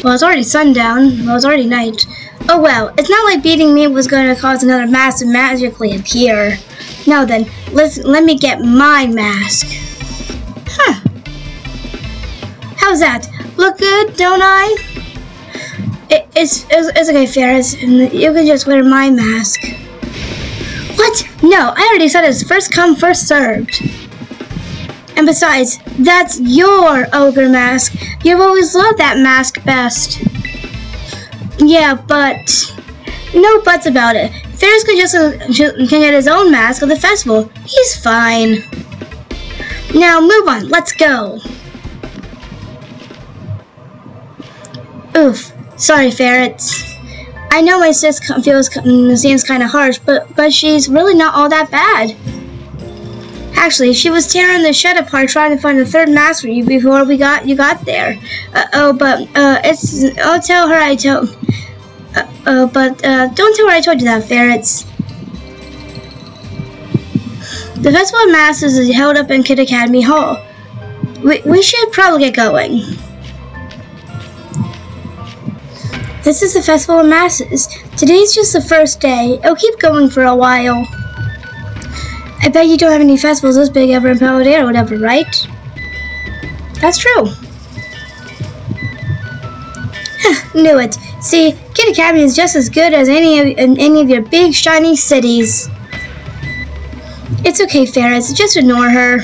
Well, it's already sundown. Well, it's already night. Oh well, it's not like beating me was going to cause another mask to magically appear. Now then, let me get my mask. Huh. How's that? Look good, don't I? It's okay, Ferris. You can just wear my mask. What? No, I already said it's first come, first served. And besides, that's your ogre mask. You've always loved that mask best. Yeah, but... no buts about it. Ferris can get his own mask at the festival. He's fine. Now, move on. Let's go. Oof. Sorry, ferrets. I know my sis seems kind of harsh, but she's really not all that bad. Actually, she was tearing the shed apart trying to find the third mask for you before you got there. I'll tell her I told. Don't tell her I told you that, ferrets. The Festival of Masses is held up in Kid Academy Hall. We should probably get going. This is the Festival of Masses. Today's just the first day. It'll keep going for a while. I bet you don't have any festivals this big ever in Paladera or whatever, right? That's true. Knew it. See, Kid Academy is just as good as any of your big shiny cities. It's okay, Ferris. Just ignore her.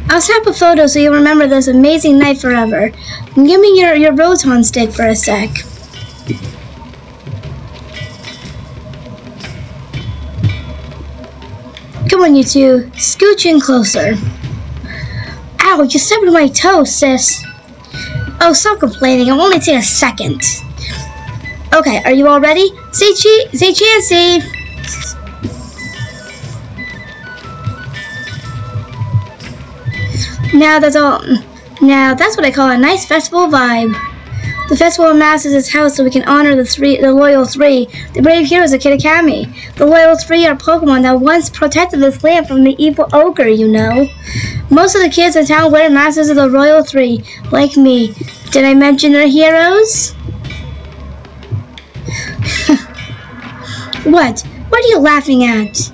I'll snap a photo so you'll remember this amazing night forever. Give me your Roton stick for a sec. Come on, you two. Scooch in closer. Ow, you stepped on my toe, sis. Oh, stop complaining. It'll only take a second. Okay, are you all ready? Say cheers. Now that's what I call a nice festival vibe. The festival amasses its house so we can honor the loyal three, the brave heroes of Kid Academy. The loyal three are Pokemon that once protected this land from the evil ogre, you know. Most of the kids in town wear masters of the royal three, like me. Did I mention they're heroes? What? What are you laughing at?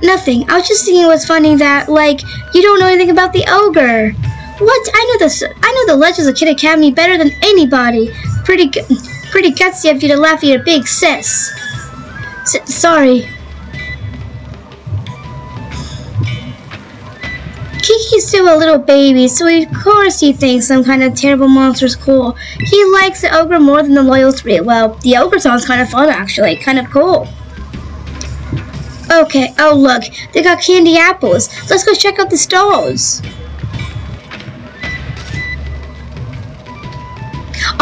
Nothing. I was just thinking it was funny that, like, you don't know anything about the ogre. What? I know the legends of Kid Academy better than anybody. Pretty gutsy of you to laugh at your big sis. Sorry. Kiki's still a little baby, so of course he thinks some kind of terrible monster's cool. He likes the ogre more than the loyal three. Well, the ogre sounds kind of fun, actually. Kind of cool. Okay, oh look, they got candy apples. Let's go check out the stalls.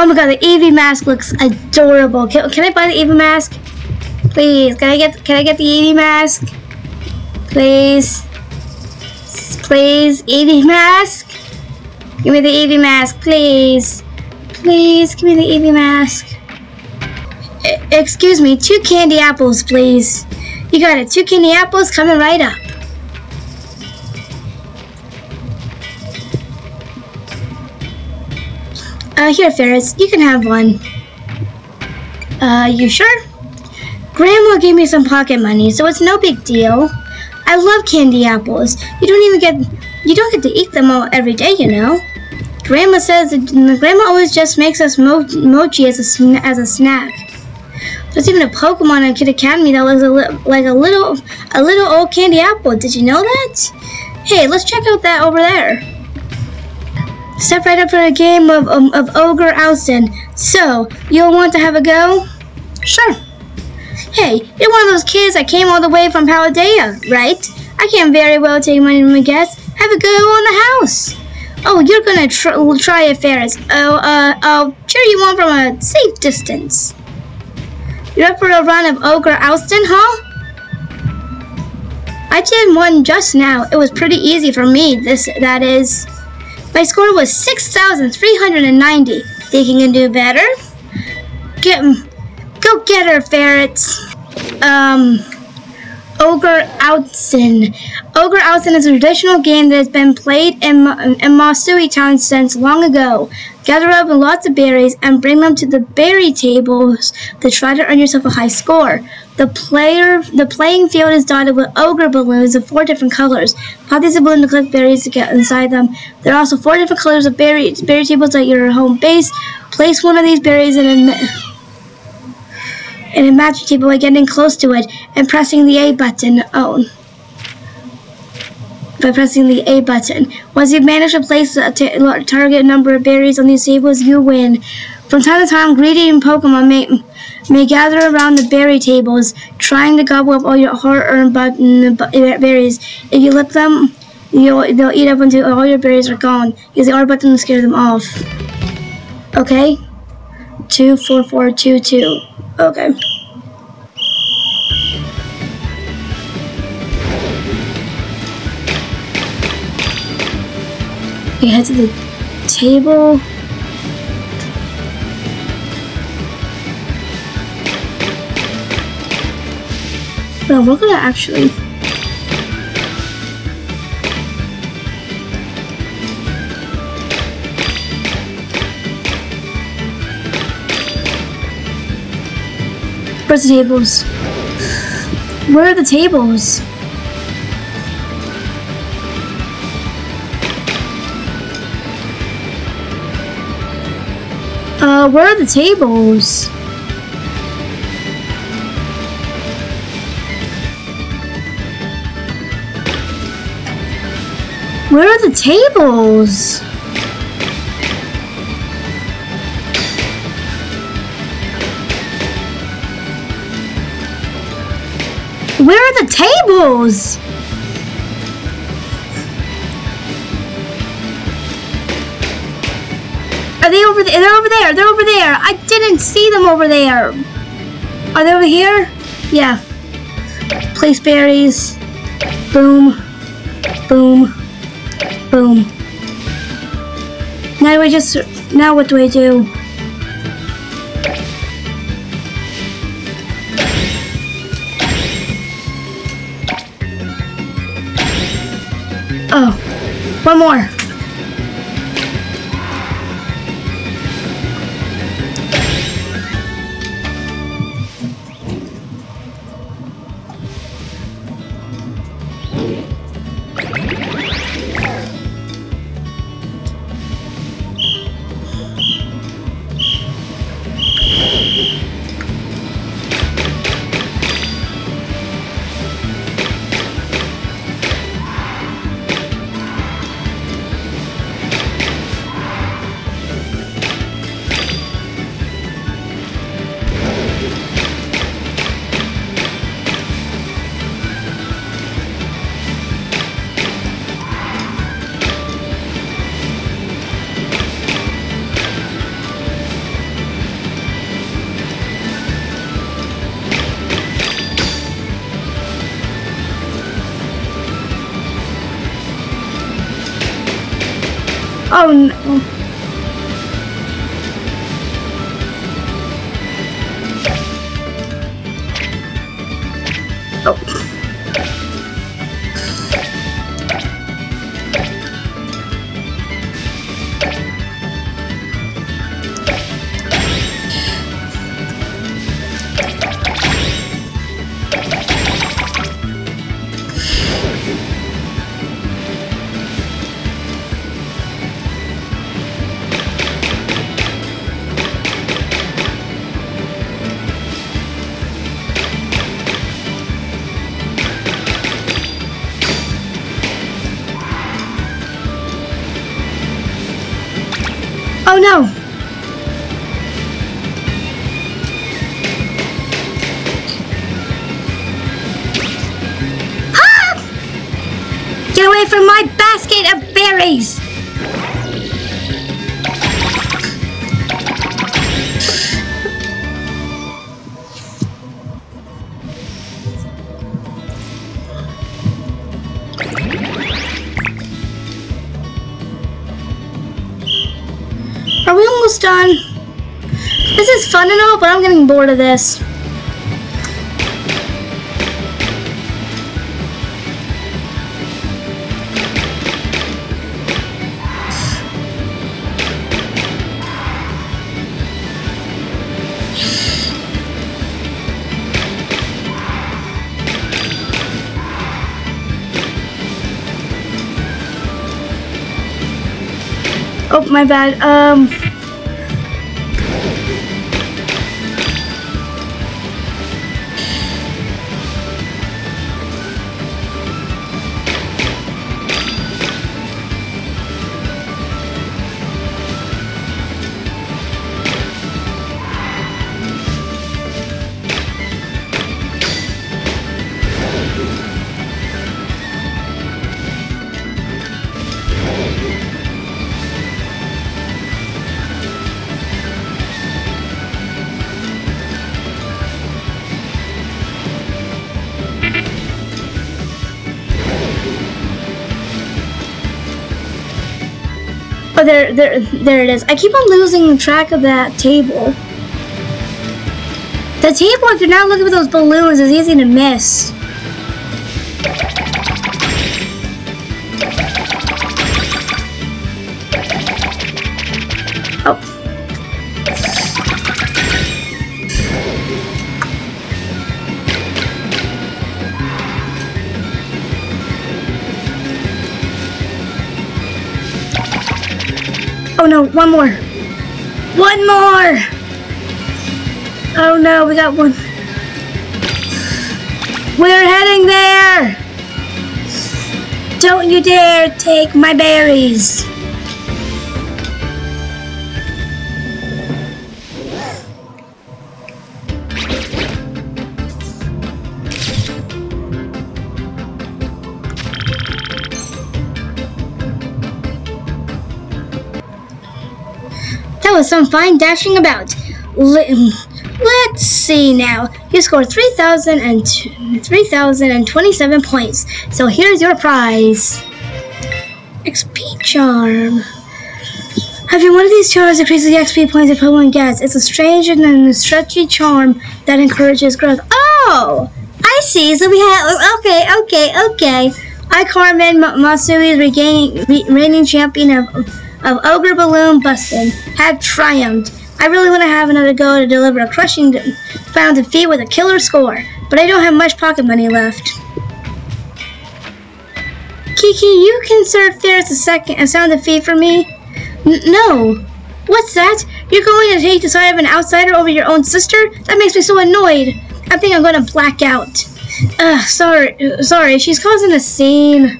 Oh my god, the Eevee mask looks adorable. Can I buy the Eevee mask? Please, can I get the Eevee mask? Please. Please, Eevee mask? Give me the Eevee mask, please. Please, give me the Eevee mask. Excuse me, 2 candy apples, please. You got it, 2 candy apples coming right up. Here, Ferris, you can have one. You sure? Grandma gave me some pocket money, so it's no big deal. I love candy apples. You don't get to eat them all every day, you know. Grandma says Grandma always just makes us mochi as a snack. There's even a Pokemon in Kid Academy that looks like a little old candy apple. Did you know that? Hey, let's check out that over there. Step right up for a game of Ogre Oustin. So, you'll want to have a go? Sure. Hey, you're one of those kids that came all the way from Paldea, right? I can't very well take money from a guest. Have a go on the house. Oh, you're gonna try it, Ferris. I'll cheer you on from a safe distance. You're up for a run of Ogre Oustin, huh? I did one just now. It was pretty easy for me, that is. My score was 6,390. Think you can do better? Go get her, ferrets. Ogre Oustin. Ogre Oustin is a traditional game that has been played in Masui Town since long ago. Gather up lots of berries and bring them to the berry tables to try to earn yourself a high score. The playing field is dotted with ogre balloons of 4 different colors. Pop these balloons to collect berries to get inside them. There are also 4 different colors of berry tables at your home base. Place one of these berries in a magic table by getting close to it and pressing the A button. By pressing the A button. Once you've managed to place a target number of berries on these tables, you win. From time to time, greedy Pokemon may gather around the berry tables, trying to gobble up all your hard-earned berries. If you let them, they'll eat up until all your berries are gone. Use the R button to scare them off. Okay? 24422. Okay. Okay, head to the table. Well, we're gonna actually... Where's the tables? Where are the tables? where are the tables? Where are the tables? Where are the tables? Are they over there? They're over there. They're over there. I didn't see them over there. Are they over here? Yeah. Place berries. Boom. Boom. Boom. Now what do I do? Oh, one more. Oh no. Oh. Oh no! Ah! Get away from my basket of berries! Are we almost done? This is fun and all, but I'm getting bored of this. Oh, my bad. Oh, there it is. I keep on losing track of that table. The table, if you're not looking for those balloons, is easy to miss. Oh. Oh no, one more. One more! Oh no, we got one. We're heading there! Don't you dare take my berries! That was some fine dashing about. Let's see now. You scored 3,027 points. So here's your prize. XP charm. Having one of these charms increases the XP points that Pokemon gets. It's a strange and stretchy charm that encourages growth. Oh! I see. So we have... Okay. I, Carmen Matsui, reigning champion of Ogre Balloon Busting, have triumphed. I really want to have another go to deliver a crushing final defeat with a killer score, but I don't have much pocket money left. Kiki, you can serve Ferris a sound defeat for me? No. What's that? You're going to take the side of an outsider over your own sister? That makes me so annoyed. I think I'm going to black out. Sorry, she's causing a scene.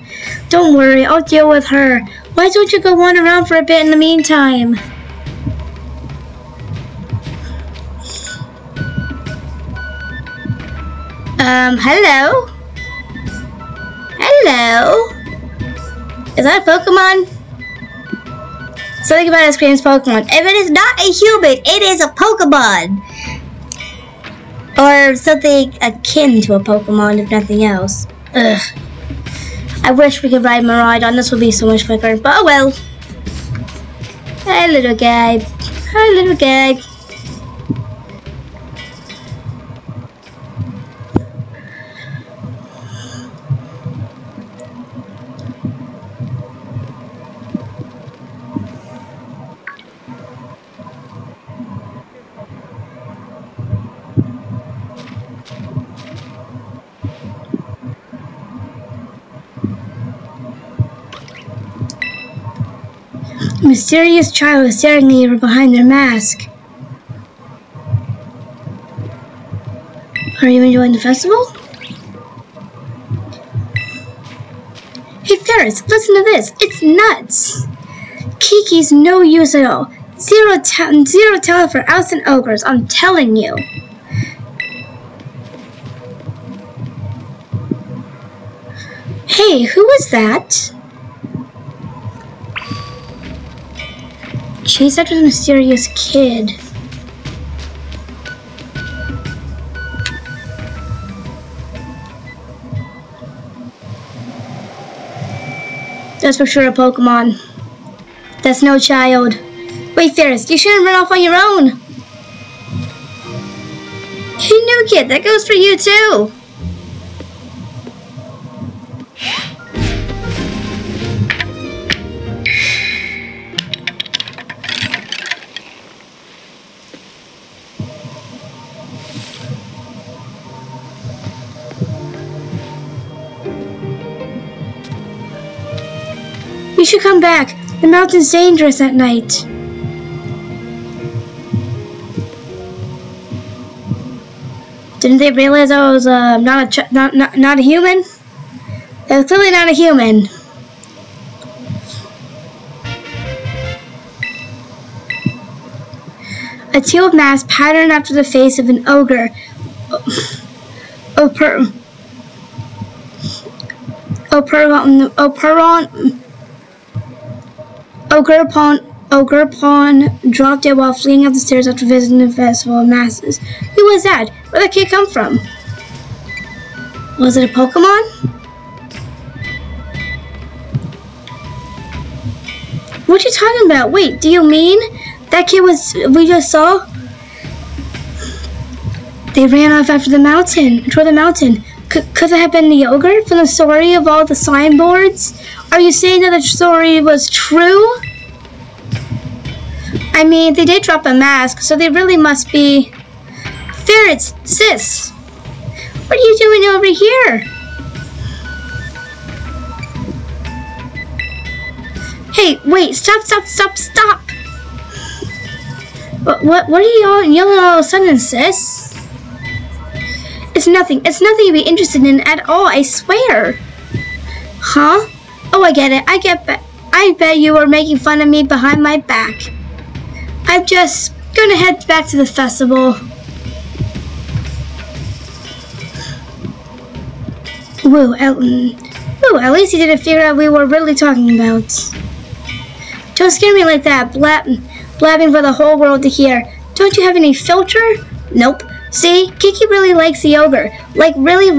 Don't worry, I'll deal with her. Why don't you go wander around for a bit in the meantime? Hello? Hello? Is that a Pokemon? Something about it screams Pokemon. If it is not a human, it is a Pokemon! Or something akin to a Pokemon, if nothing else. Ugh. I wish we could ride Miraidon. This would be so much quicker, but oh well. Hi, little guy. Hi, little guy. A mysterious child is staring at you from behind their mask. Are you enjoying the festival? Hey Ferris, listen to this. It's nuts. Kiki's no use at all. Zero talent for elves and ogres, I'm telling you. Hey, who was that? Chased after the mysterious kid. That's for sure a Pokemon. That's no child. Wait, Ferris, you shouldn't run off on your own. Hey, new kid, that goes for you too. We should come back. The mountain's dangerous at night. Didn't they realize I was not a human? They was clearly not a human. A teal mask patterned after the face of an ogre. Ogerpon dropped it while fleeing up the stairs after visiting the festival of masses. Who was that? Where'd that kid come from? Was it a Pokemon? What you talking about? Wait, do you mean that kid we just saw? They ran off after the mountain, toward the mountain. Could that have been the ogre from the story of all the signboards? Are you saying that the story was true? I mean, they did drop a mask, so they really must be... Ferrets, sis! What are you doing over here? Hey, wait, stop! What are you all yelling all of a sudden, sis? It's nothing to be interested in at all, I swear. Huh? Oh, I get it. I bet you were making fun of me behind my back. I'm just gonna head back to the festival. Woo, at least you didn't figure out what we were really talking about. Don't scare me like that, blabbing for the whole world to hear. Don't you have any filter? Nope. See, Kiki really likes the ogre. Like, really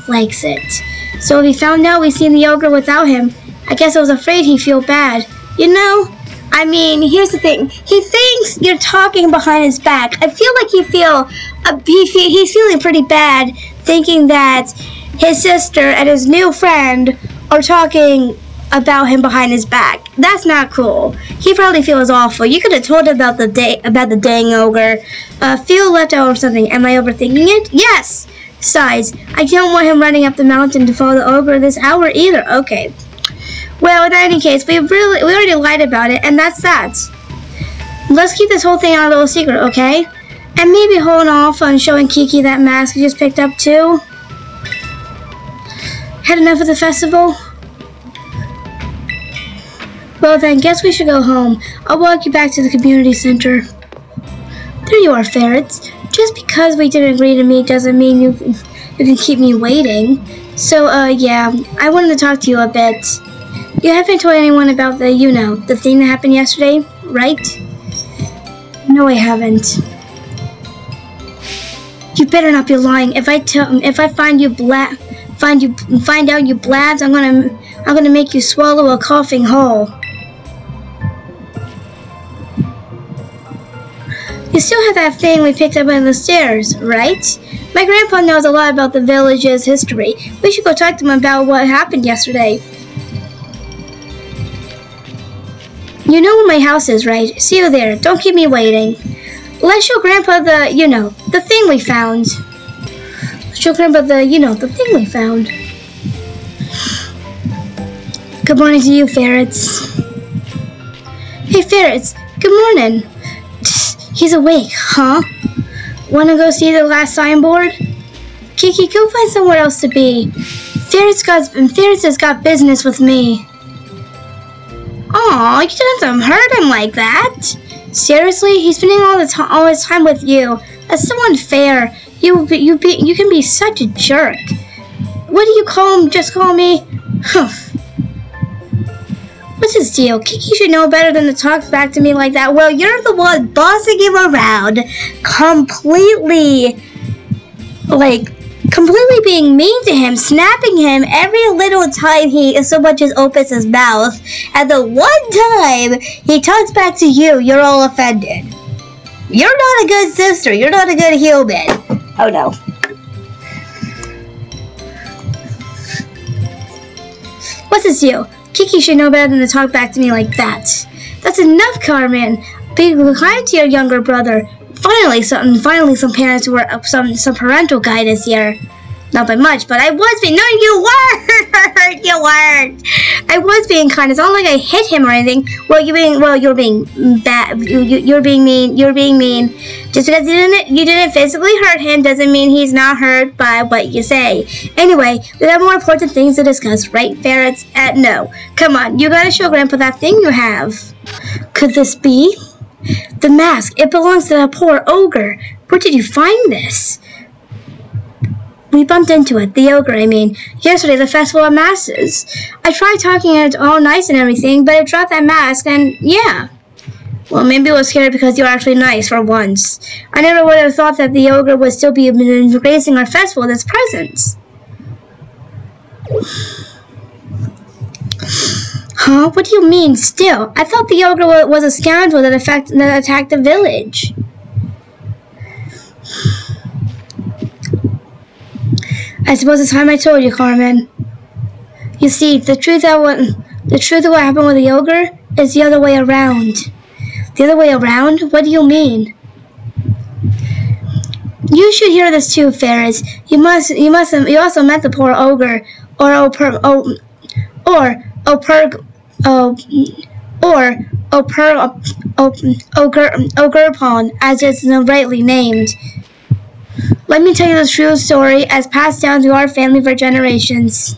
likes it. So if he found out we seen the ogre without him, I guess I was afraid he'd feel bad. You know? I mean, here's the thing. He thinks you're talking behind his back. I feel like he's feeling pretty bad, thinking that his sister and his new friend are talking about him behind his back. That's not cool. He probably feels awful. You could have told him about the dang ogre. Feel left out or something. Am I overthinking it? Yes. Besides, I don't want him running up the mountain to follow the ogre this hour either. Okay. Well, in any case, we already lied about it, and that's that. Let's keep this whole thing our little secret, okay? And maybe hold off on showing Kiki that mask you just picked up too. Had enough of the festival? Well then, guess we should go home. I'll walk you back to the community center. There you are, ferrets. Just because we didn't agree to meet doesn't mean you can keep me waiting. So, yeah, I wanted to talk to you a bit. You haven't told anyone about the thing that happened yesterday, right? No, I haven't. You better not be lying. If I find out you blabbed, I'm gonna make you swallow a coughing whole. You still have that thing we picked up on the stairs, right? My grandpa knows a lot about the village's history. We should go talk to him about what happened yesterday. You know where my house is, right? See you there. Don't keep me waiting. Let's show Grandpa the thing we found. Let's show Grandpa the thing we found. Good morning to you, ferrets. Hey, ferrets. Good morning. He's awake, huh? Wanna go see the last signboard? Kiki, go find somewhere else to be. Ferrets has got business with me. Aw, you didn't have to hurt him like that. Seriously, he's spending all his time with you. That's so unfair. You can be such a jerk. What do you call him? Just call me? Humph. What's his deal? Kiki should know better than to talk back to me like that. Well, you're the one bossing him around, completely being mean to him, snapping him every little time he so much as opens his mouth. And the one time he talks back to you, you're all offended. You're not a good sister. You're not a good human. Oh no. What's his deal? Kiki should know better than to talk back to me like that. That's enough, Carmen. Be kind to your younger brother. Finally some parents were some parental guidance here. Not by much, but I was being. No, you weren't. You weren't. I was being kind. It's not like I hit him or anything. You're being bad. You're being mean. You're being mean. Just because you didn't physically hurt him doesn't mean he's not hurt by what you say. Anyway, we have more important things to discuss, right, ferrets? No. Come on, you gotta show Grandpa that thing you have. Could this be? The mask. It belongs to that poor ogre. Where did you find this? We bumped into it, the ogre, I mean, yesterday, the Festival of Masses. I tried talking it all nice and everything, but it dropped that mask, and yeah. Well, maybe it was scared because you were actually nice for once. I never would have thought that the ogre would still be gracing our festival with its presence. Huh? What do you mean, still? I thought the ogre was a scoundrel that attacked the village. I suppose it's time I told you, Carmen. You see, the truth of what happened with the ogre is the other way around. The other way around? What do you mean? You should hear this too, Ferris. You also met the poor ogre, Ogurpon, as it's rightly named. Let me tell you the true story as passed down through our family for generations.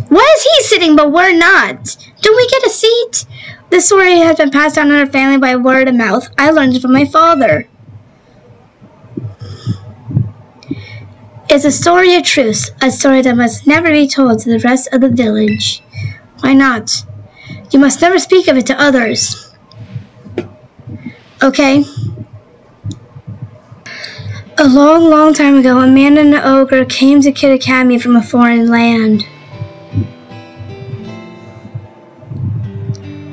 Why is he sitting but we're not? Don't we get a seat? This story has been passed down in our family by word of mouth. I learned it from my father. It's a story of truth, a story that must never be told to the rest of the village. Why not? You must never speak of it to others. Okay? A long, long time ago, a man and an ogre came to Kid Academy from a foreign land.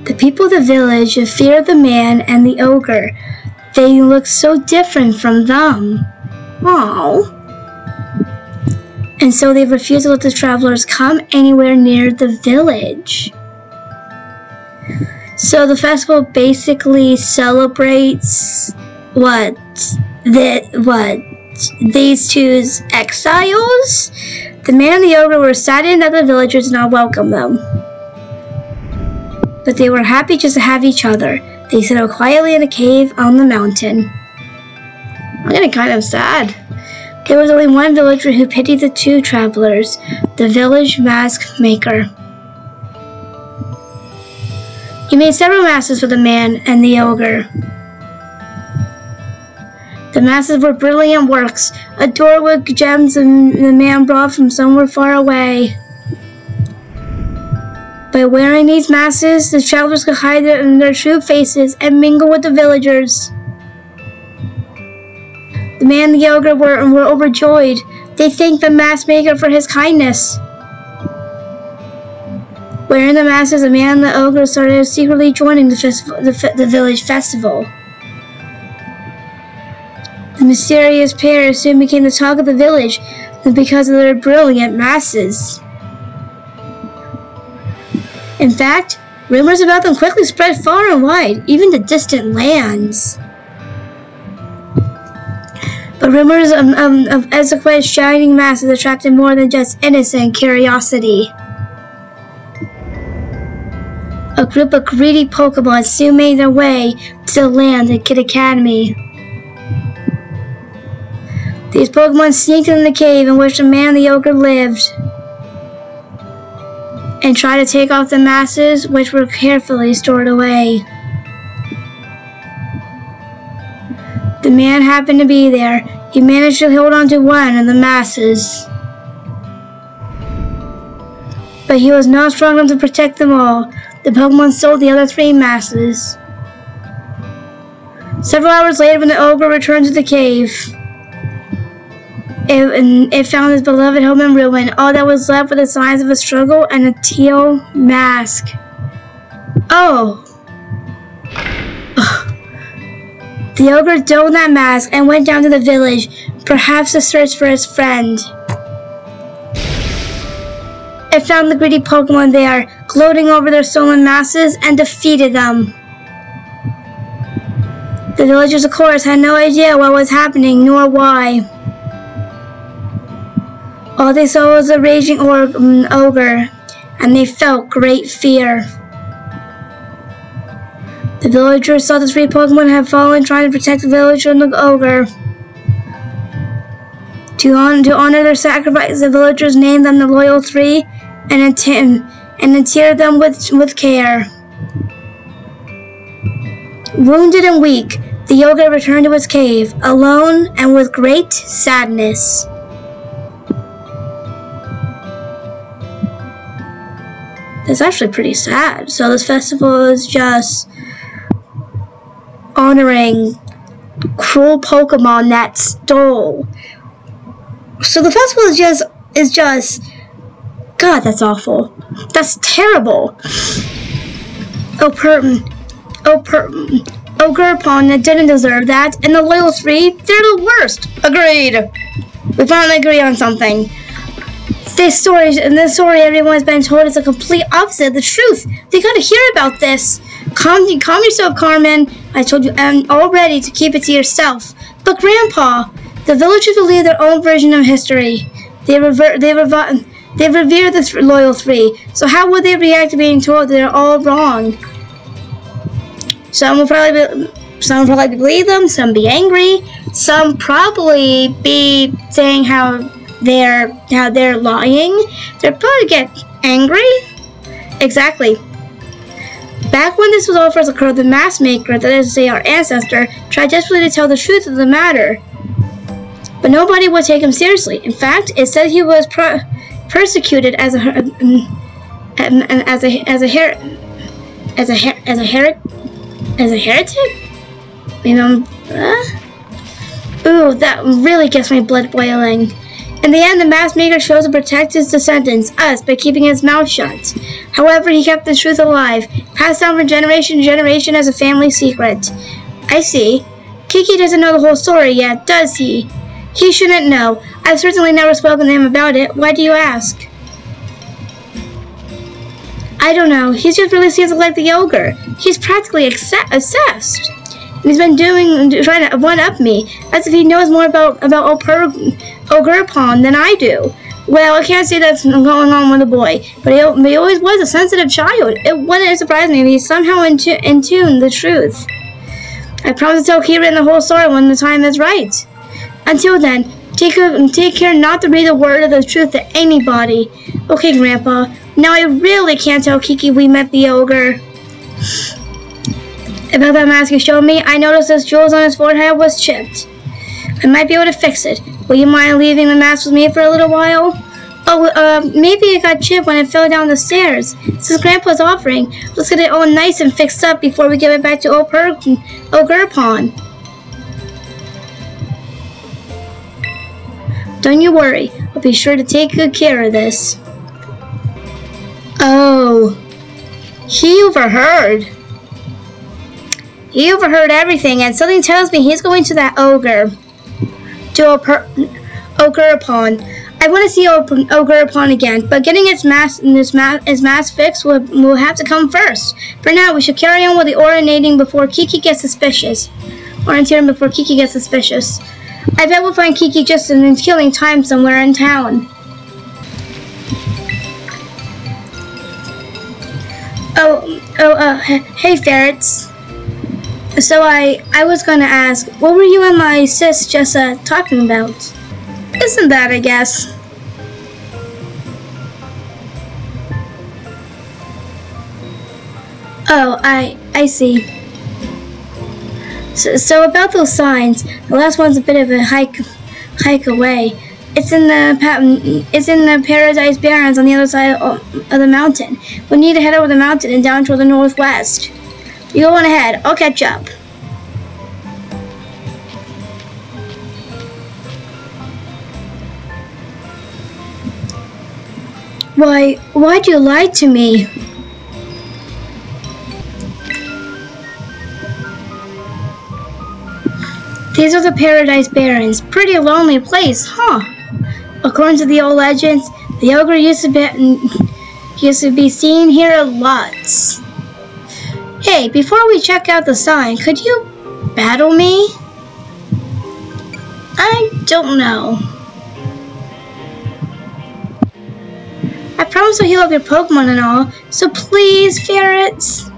The people of the village feared the man and the ogre. They looked so different from them. Aww. And so they refused to let the travelers come anywhere near the village. So the festival basically celebrates these two's exiles? The man and the ogre were saddened that the villagers did not welcome them. But they were happy just to have each other. They settled quietly in a cave on the mountain. I'm getting kind of sad. There was only one villager who pitied the two travelers, the village mask maker. He made several masks for the man and the ogre. The masks were brilliant works, adorned with gems the man brought from somewhere far away. By wearing these masks, the travelers could hide their true faces and mingle with the villagers. The man and the ogre were overjoyed. They thanked the mask maker for his kindness. Wearing the masks, the man and the ogre started secretly joining the village festival. The mysterious pair soon became the talk of the village because of their brilliant masks. In fact, rumors about them quickly spread far and wide, even to distant lands. But rumors of Ezequiel's shining masks attracted more than just innocent curiosity. A group of greedy Pokémon soon made their way to the land at Kid Academy. These Pokémon sneaked in the cave in which the man and the ogre lived, and tried to take off the masks which were carefully stored away. The man happened to be there. He managed to hold on to one of the masks, but he was not strong enough to protect them all. The Pokémon stole the other 3 masks. Several hours later, when the ogre returned to the cave, it found his beloved home in ruin. All that was left were the signs of a struggle and a teal mask. Oh! The ogre donned that mask and went down to the village, perhaps to search for his friend. It found the greedy Pokémon there, gloating over their stolen masks, and defeated them. The villagers, of course, had no idea what was happening, nor why. All they saw was a raging ogre, and they felt great fear. The villagers saw the 3 Pokémon had fallen trying to protect the village from the ogre. To honor their sacrifice, the villagers named them the Loyal 3 and interred them with care. Wounded and weak, the ogre returned to his cave, alone and with great sadness. That's actually pretty sad. So this festival is just honoring cruel Pokemon that stole. So the festival is just God, that's awful. That's terrible. Ogurpon didn't deserve that, and the Loyal 3, they're the worst. Agreed. We finally agree on something. This story everyone has been told is the complete opposite of the truth. They gotta hear about this. Calm yourself, Carmen. I told you already to keep it to yourself. But Grandpa, the villagers believe their own version of history. They They revere the loyal three, so how would they react to being told they're all wrong? Some will probably believe them, some be angry, some probably be saying how they're lying. They'll probably get angry. Exactly. Back when this was all first occurred, the mask maker, that is to say our ancestor, tried desperately to tell the truth of the matter. But nobody would take him seriously. In fact, it said he was persecuted as a heretic. Ooh, that really gets my blood boiling. In the end, the mask maker chose to protect his descendants, us, by keeping his mouth shut. However, he kept the truth alive, passed down from generation to generation as a family secret. I see. Kiki doesn't know the whole story yet, does he? He shouldn't know. I've certainly never spoken to him about it. Why do you ask? I don't know. He just really seems like the ogre. He's practically obsessed. And he's been trying to one-up me, as if he knows more about Ogurpon than I do. Well, I can't say that's going on with the boy, but he always was a sensitive child. It wouldn't surprise me if he's somehow in tune the truth. I promise to tell Kira the whole story when the time is right. Until then, take care not to read a word of the truth to anybody. Okay, Grandpa. Now I really can't tell Kiki we met the ogre. About that mask you showed me, I noticed those jewels on his forehead was chipped. I might be able to fix it. Will you mind leaving the mask with me for a little while? Oh, maybe it got chipped when it fell down the stairs. This is Grandpa's offering. Let's get it all nice and fixed up before we give it back to Ogurpon. Don't you worry. I'll be sure to take good care of this. Oh. He overheard. He overheard everything, and something tells me he's going to that ogre. To Ogurpon. I want to see Ogurpon again, but getting his mask fixed will have to come first. For now, we should carry on with the orientating before Kiki gets suspicious. Orienteering before Kiki gets suspicious. I bet we'll find Kiki just in killing time somewhere in town. Hey ferrets. So I was gonna ask, what were you and my sis just talking about? Isn't that, I guess? Oh, I see. So about those signs, the last one's a bit of a hike away. It's in the Paradise Barrens on the other side of the mountain. We need to head over the mountain and down toward the northwest. You go on ahead. I'll catch up. Why'd you lie to me? These are the Paradise Barrens. Pretty lonely place, huh? According to the old legends, the ogre used to be seen here lots. Hey, before we check out the sign, could you battle me? I don't know. I promise I'll heal up your Pokemon and all, so please, ferrets.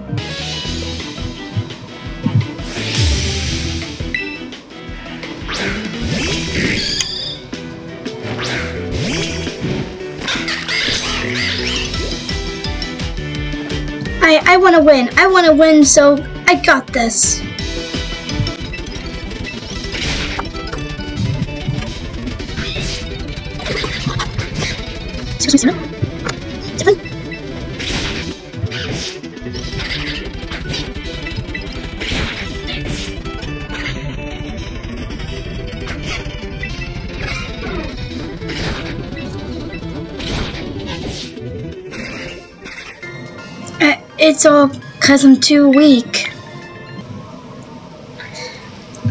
I want to win. I want to win, so I got this. It's all because I'm too weak.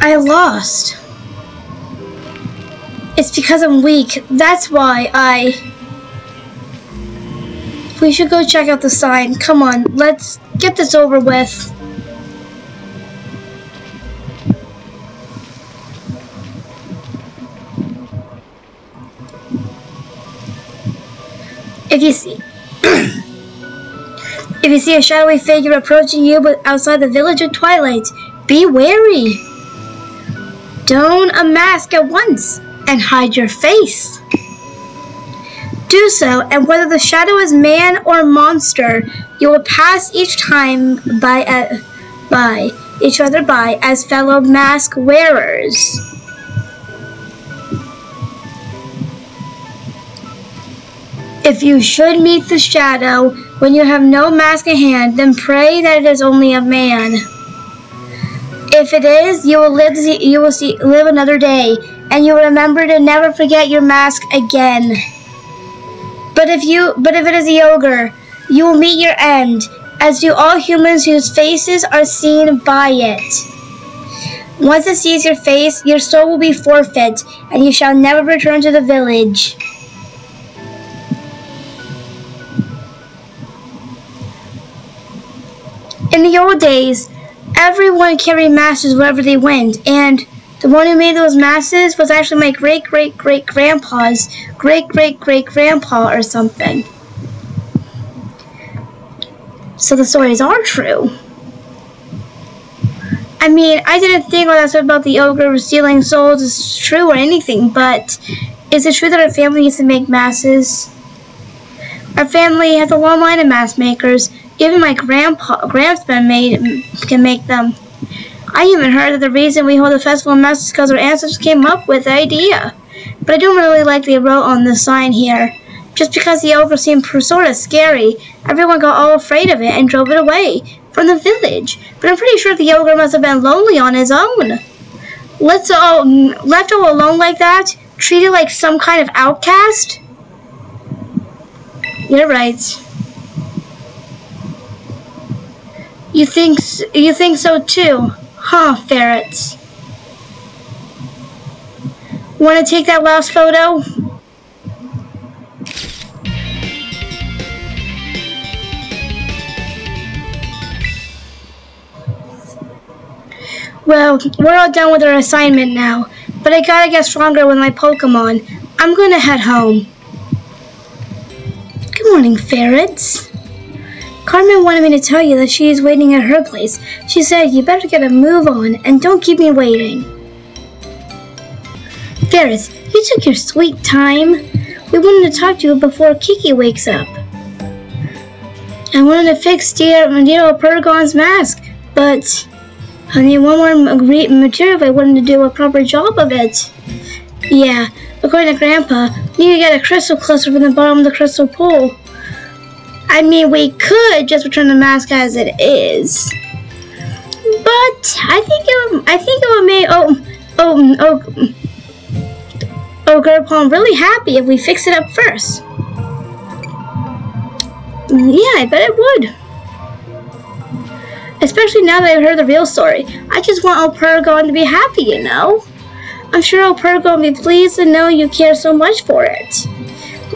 I lost. It's because I'm weak. That's why We should go check out the sign. Come on, let's get this over with. If you see if you see a shadowy figure approaching you outside the village at twilight, be wary. Don a mask at once and hide your face. Do so, and whether the shadow is man or monster, you will pass each time by each other by as fellow mask wearers. If you should meet the shadow when you have no mask in hand, then pray that it is only a man. If it is, you will live another day, and you will remember to never forget your mask again. But if it is a ogre, you will meet your end, as do all humans whose faces are seen by it. Once it sees your face, your soul will be forfeit, and you shall never return to the village. In the old days, everyone carried masks wherever they went, and the one who made those masks was actually my great-great-great-grandpa's great-great-great-grandpa or something. So the stories are true. I mean, I didn't think what I said about the ogre stealing souls is true or anything, but is it true that our family used to make masks? Our family has a long line of mask makers. Even my grandpa can make them. I even heard that the reason we hold a festival of masks is because our ancestors came up with the idea. But I don't really like they wrote on the sign here. Just because the ogre seemed sort of scary, everyone got all afraid of it and drove it away from the village. But I'm pretty sure the ogre must have been lonely on his own. Left all alone like that? Treated like some kind of outcast? You're right. You think so too, huh, ferrets? Want to take that last photo? Well, we're all done with our assignment now, but I gotta get stronger with my Pokémon. I'm gonna head home. Good morning, ferrets. Carmen wanted me to tell you that she is waiting at her place. She said you better get a move on and don't keep me waiting. Ferris, you took your sweet time. We wanted to talk to you before Kiki wakes up. I wanted to fix Nero Pergon's mask, but I need one more material if I wanted to do a proper job of it. Yeah, according to Grandpa, you need to get a crystal cluster from the bottom of the crystal pool. I mean, we could just return the mask as it is, but I think it would make Grandpa really happy if we fix it up first. Yeah, I bet it would. Especially now that I've heard the real story. I just want old Pergon to be happy, you know. I'm sure old Pergon will be pleased to know you care so much for it,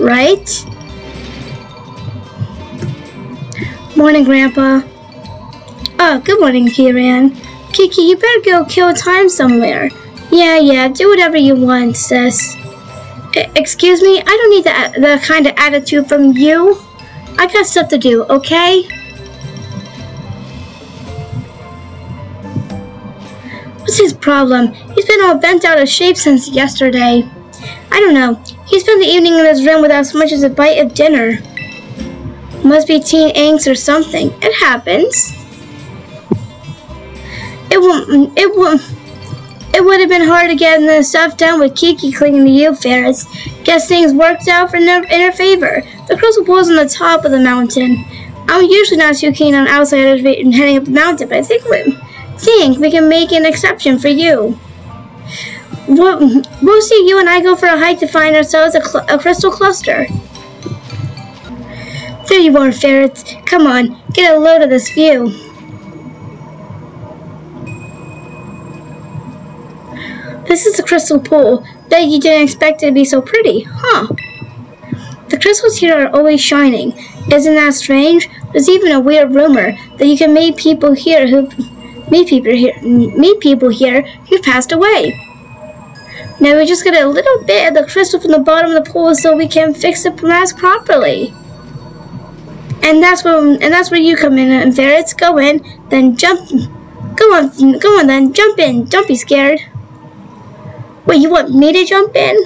right? Morning, Grandpa. Oh, good morning, Kiran. Kiki, you better go kill time somewhere. Yeah, do whatever you want, sis. Excuse me, I don't need that kind of attitude from you. I got stuff to do, okay? What's his problem? He's been all bent out of shape since yesterday. I don't know. He spent the evening in his room without as much as a bite of dinner. Must be teen angst or something. It happens. It would have been hard to get the stuff done with Kiki clinging to you, Ferris. Guess things worked out in her favor. The crystal pool's on the top of the mountain. I'm usually not too keen on outsiders heading up the mountain, but I think we can make an exception for you. We'll see you and I go for a hike to find ourselves a crystal cluster. There you are, ferrets. Come on, get a load of this view. This is the crystal pool. Bet you didn't expect it to be so pretty, huh? The crystals here are always shining. Isn't that strange? There's even a weird rumor that you can meet people here who passed away. Now we just get a little bit of the crystal from the bottom of the pool so we can fix the mask properly. And that's where you come in, and ferrets. Go in, then jump. Go on then, jump in. Don't be scared. Wait, you want me to jump in?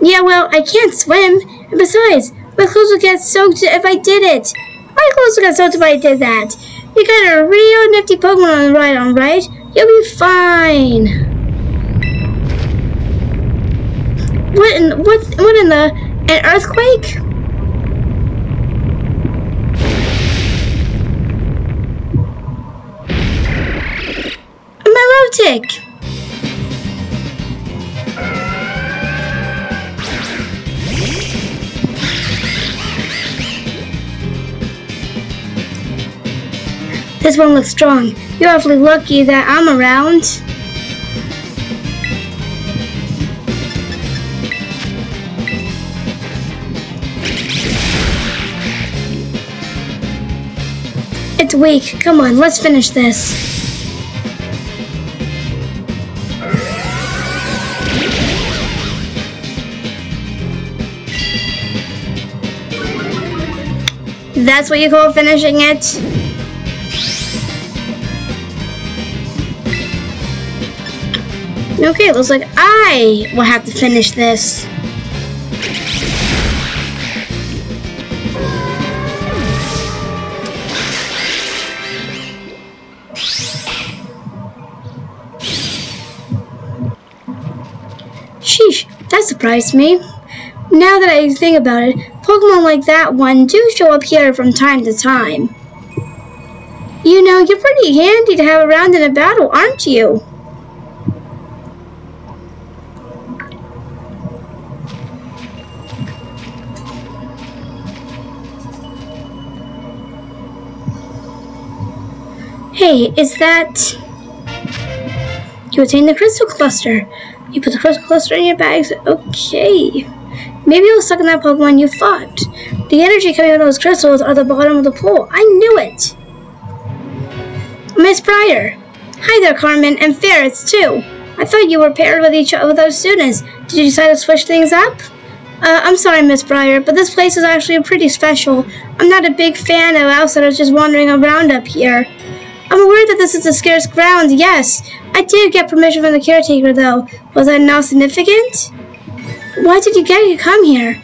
Yeah, well, I can't swim. And besides, my clothes would get soaked if I did it. My clothes would get soaked if I did that. You got a real nifty Pokemon on the ride, alright? You'll be fine. What in an earthquake? My love tick. This one looks strong. You're awfully lucky that I'm around. It's weak. Come on, let's finish this. That's what you call finishing it? Okay, it looks like I will have to finish this. Sheesh, that surprised me. Now that I think about it, Pokemon like that one do show up here from time to time. You know, you're pretty handy to have around in a battle, aren't you? Hey, is that... You obtain the Crystal Cluster. You put the Crystal Cluster in your bags. Okay. Maybe it was stuck in that Pokemon you fought. The energy coming out of those crystals are the bottom of the pool. I knew it! Miss Pryor. Hi there, Carmen, and Ferrets, too. I thought you were paired with our students. Did you decide to switch things up? I'm sorry, Miss Pryor, but this place is actually pretty special. I'm not a big fan of outsiders just wandering around up here. I'm aware that this is a scarce ground, yes. I did get permission from the caretaker, though. Was that not significant? Why did you get to come here?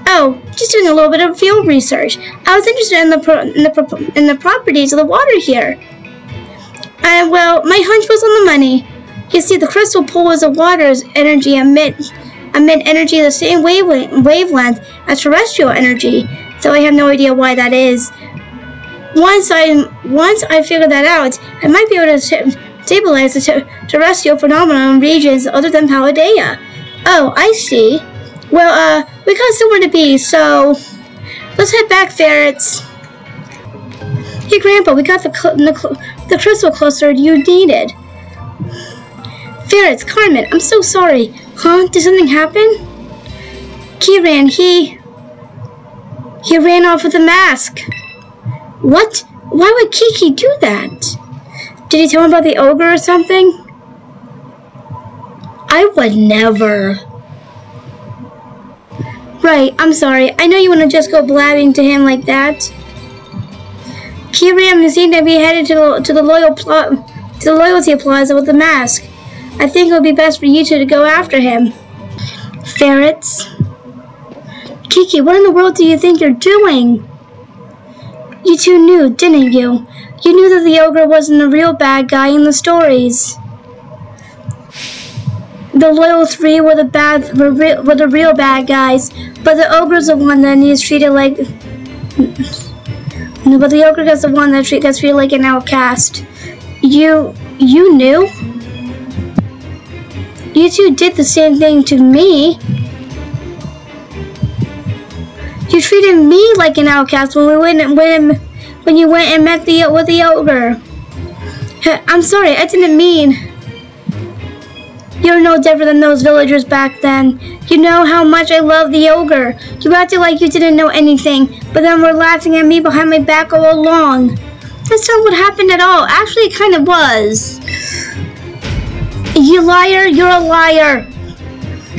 Oh, just doing a little bit of field research. I was interested in the properties of the water here. Well, my hunch was on the money. You see, the crystal pools of water's energy emit energy the same wavelength as terrestrial energy, though I have no idea why that is. Once I figure that out, I might be able to stabilize the terrestrial phenomenon in regions other than Paldea. Oh, I see. Well, we got somewhere to be, so let's head back, Ferrets. Hey, Grandpa, we got the crystal cluster you needed. Ferrets, Carmen, I'm so sorry. Huh? Did something happen? Kieran, he ran off with the mask. What? Why would Kiki do that? Did he tell him about the ogre or something? I would never. Right, I'm sorry. I know you want to just go blabbing to him like that. Kieran seemed to be headed to the loyalty plaza with the mask. I think it would be best for you two to go after him. Ferrets. Kiki, what in the world do you think you're doing? You two knew, didn't you? You knew that the ogre wasn't the real bad guy in the stories. The loyal three were the real bad guys, but the ogre's the one that is treated like. No, but the ogre is the one that gets treated like an outcast. You knew? You two did the same thing to me. You treated me like an outcast when you went and met with the ogre. I'm sorry, I didn't mean. You're no different than those villagers back then. You know how much I love the ogre. You acted like you didn't know anything, but then were laughing at me behind my back all along. That's not what happened at all. Actually, it kind of was. You liar! You're a liar.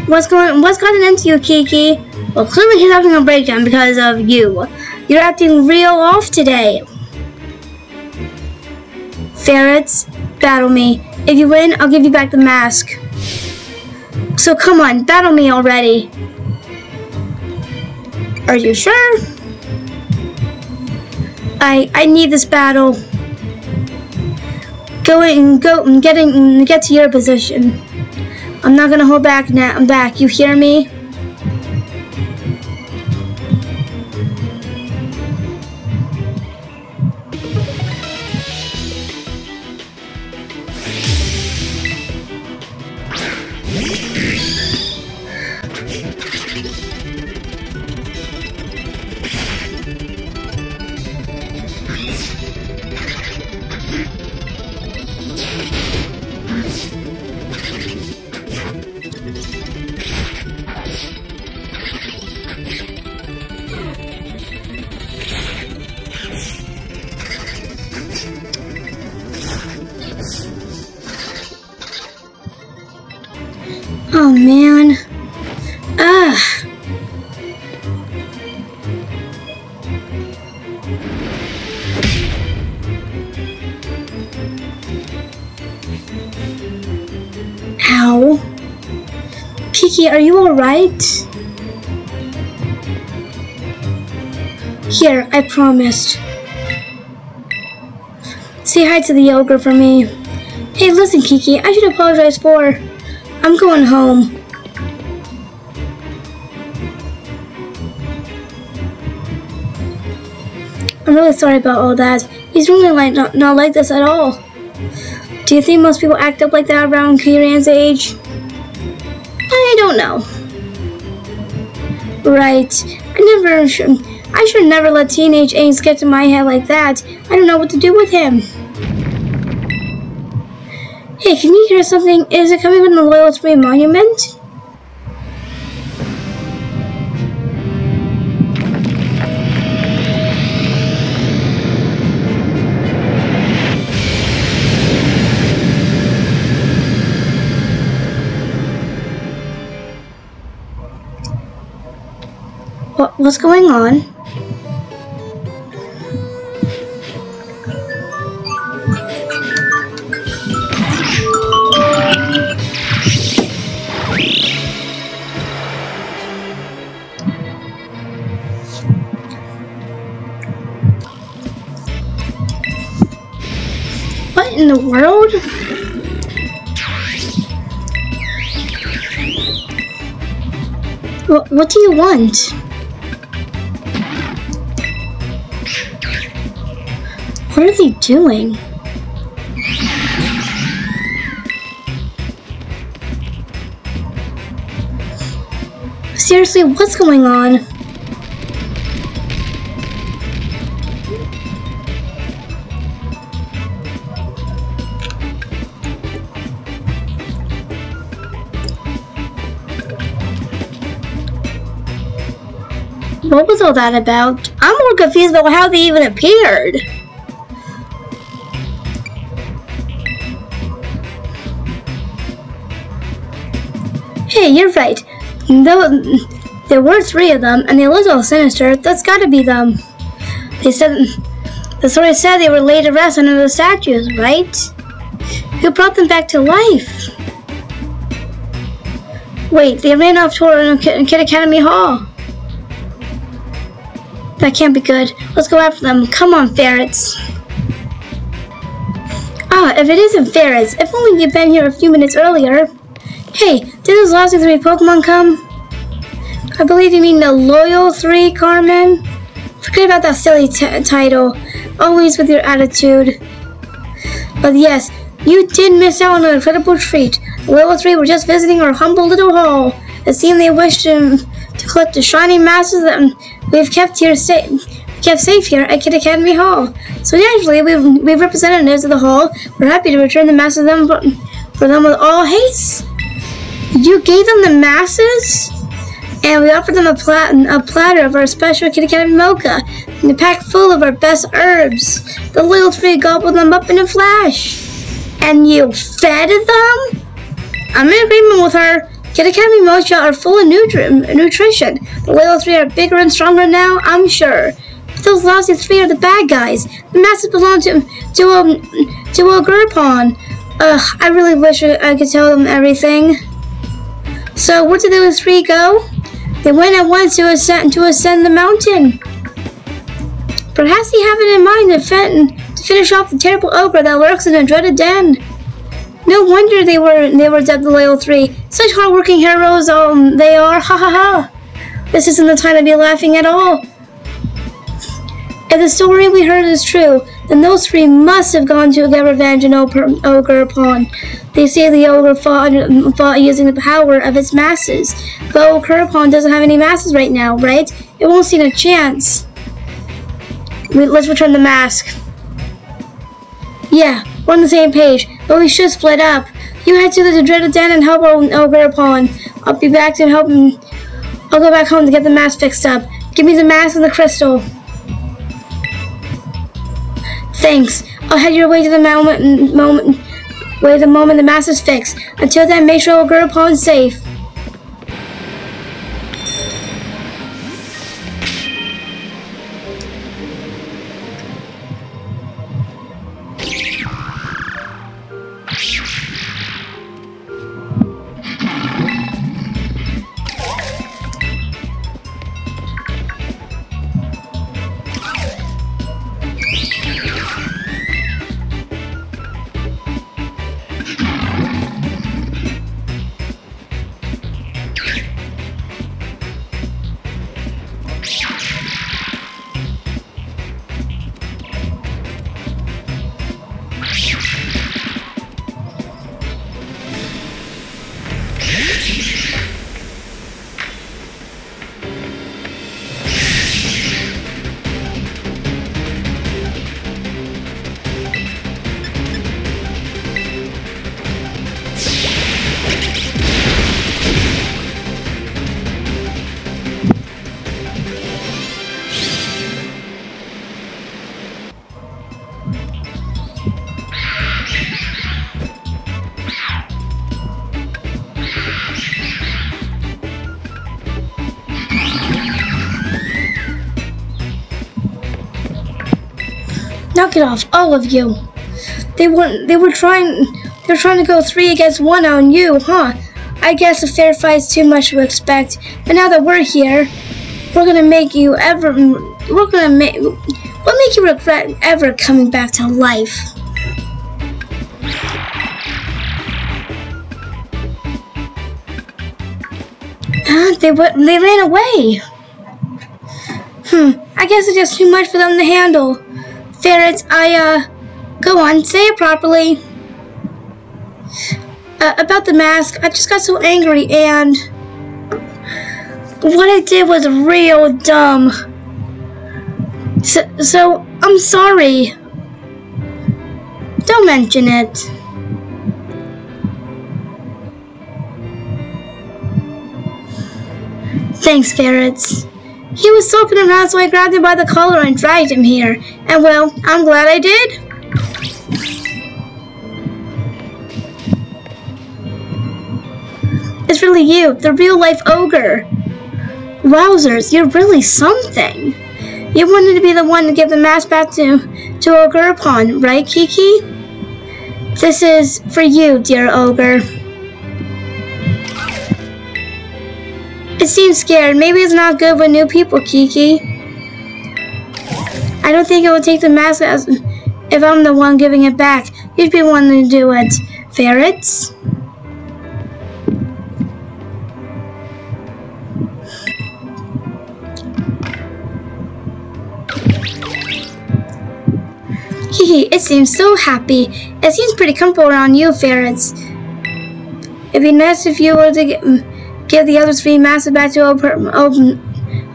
What's gotten into you, Kiki? Well, clearly he's having a breakdown because of you. You're acting real off today. Ferrets, battle me. If you win, I'll give you back the mask. So come on, battle me already. Are you sure? I need this battle. Go and get to your position. I'm not gonna hold back now. I'm back. You hear me? Oh man. Ow. Kiki, are you alright? Here, I promised. Say hi to the ogre for me. Hey, listen, Kiki, I should apologize for... I'm going home. I'm really sorry about all that. He's really not like this at all. Do you think most people act up like that around Kieran's age? I don't know. Right. I should never let teenage angst get to my head like that. I don't know what to do with him. Hey, can you hear something? Is it coming from the Loyal 3 monument? What's going on? What in the world? What do you want? What are they doing? Seriously, what's going on? What was all that about? I'm more confused about how they even appeared. Hey, you're right. There were 3 of them, and they looked all sinister. That's gotta be them. They said, the story said they were laid to rest under the statues, right? Who brought them back to life? Wait, they ran off toward Kid Academy Hall. That can't be good. Let's go after them. Come on, ferrets. Ah, if it isn't ferrets, if only you'd been here a few minutes earlier. Hey, did those last 3 Pokemon come? I believe you mean the Loyal 3, Carmen? Forget about that silly title. Always with your attitude. But yes, you did miss out on an incredible treat. The Loyal 3 were just visiting our humble little hall. It seemed they wished to collect the shiny masses that we've kept safe here at Kid Academy Hall. So naturally, we representatives of the hall. We're happy to return the masses for them with all haste. You gave them the masses? And we offered them a platter of our special Kid Academy mocha and a pack full of our best herbs. The Loyal 3 gobbled them up in a flash. And you fed them? I'm in agreement with her. Kid Academy mocha are full of nutrition. The Loyal 3 are bigger and stronger now, I'm sure. Those lousy three are the bad guys. The masters belong to Gurpon. I really wish I could tell them everything. So where did those three go? They went at once to ascend the mountain. Perhaps they have it in mind to finish off the terrible ogre that lurks in a dreaded den. No wonder they were dubbed the Loyal Three. Such hard-working heroes they are. Ha ha ha. This isn't the time to be laughing at all. If the story we heard is true, then those three must have gone to get revenge on Gurpon. They say the ogre fought using the power of its masses. But Gurpon doesn't have any masses right now, right? It won't stand a chance. Let's return the mask. Yeah, we're on the same page, but we should split up. You head to the dreaded den and help Gurpon. I'll be back to help him. I'll go back home to get the mask fixed up. Give me the mask and the crystal. Thanks. I'll head your way to the moment the mask is fixed. Until then, make sure Gurpon's safe. Knock it off, all of you. They're trying to go 3 against 1 on you, huh? I guess a fair fight's too much to expect. But now that we're here, we'll make you regret ever coming back to life. They ran away. I guess it's just too much for them to handle. Ferrets, go on, say it properly. About the mask, I just got so angry and what I did was real dumb. So I'm sorry. Don't mention it. Thanks, Ferrets. He was sulking around, so I grabbed him by the collar and dragged him here. And well, I'm glad I did. It's really you, the real-life ogre. Wowzers, you're really something. You wanted to be the one to give the mask back to Gurpon, right, Kiki? This is for you, dear ogre. It seems scared. Maybe it's not good with new people, Kiki. I don't think it will take the mask as if I'm the one giving it back. You'd be one to do it. Ferrets? Hehe, it seems so happy. It seems pretty comfortable around you, Ferrets. It'd be nice if you were to give the other 3 masks back to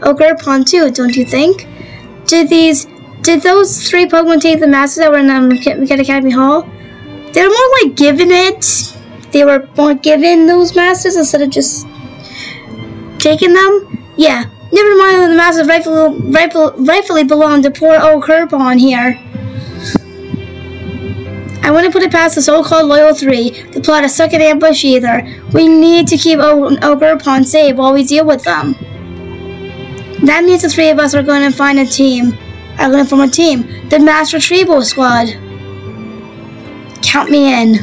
Gurpon too, don't you think? Did those 3 Pokemon take the masks that were in Kid Academy Hall? They were more like given it. They were more given those masters instead of just taking them. Yeah, never mind when the masters rightfully belong to poor old Gurpon here. I wouldn't put it past the so-called Loyal Three to plot a second ambush either. We need to keep Gurpon safe while we deal with them. That means the 3 of us are going to find a team. I'm gonna form a team, the Master Retrieval Squad. Count me in.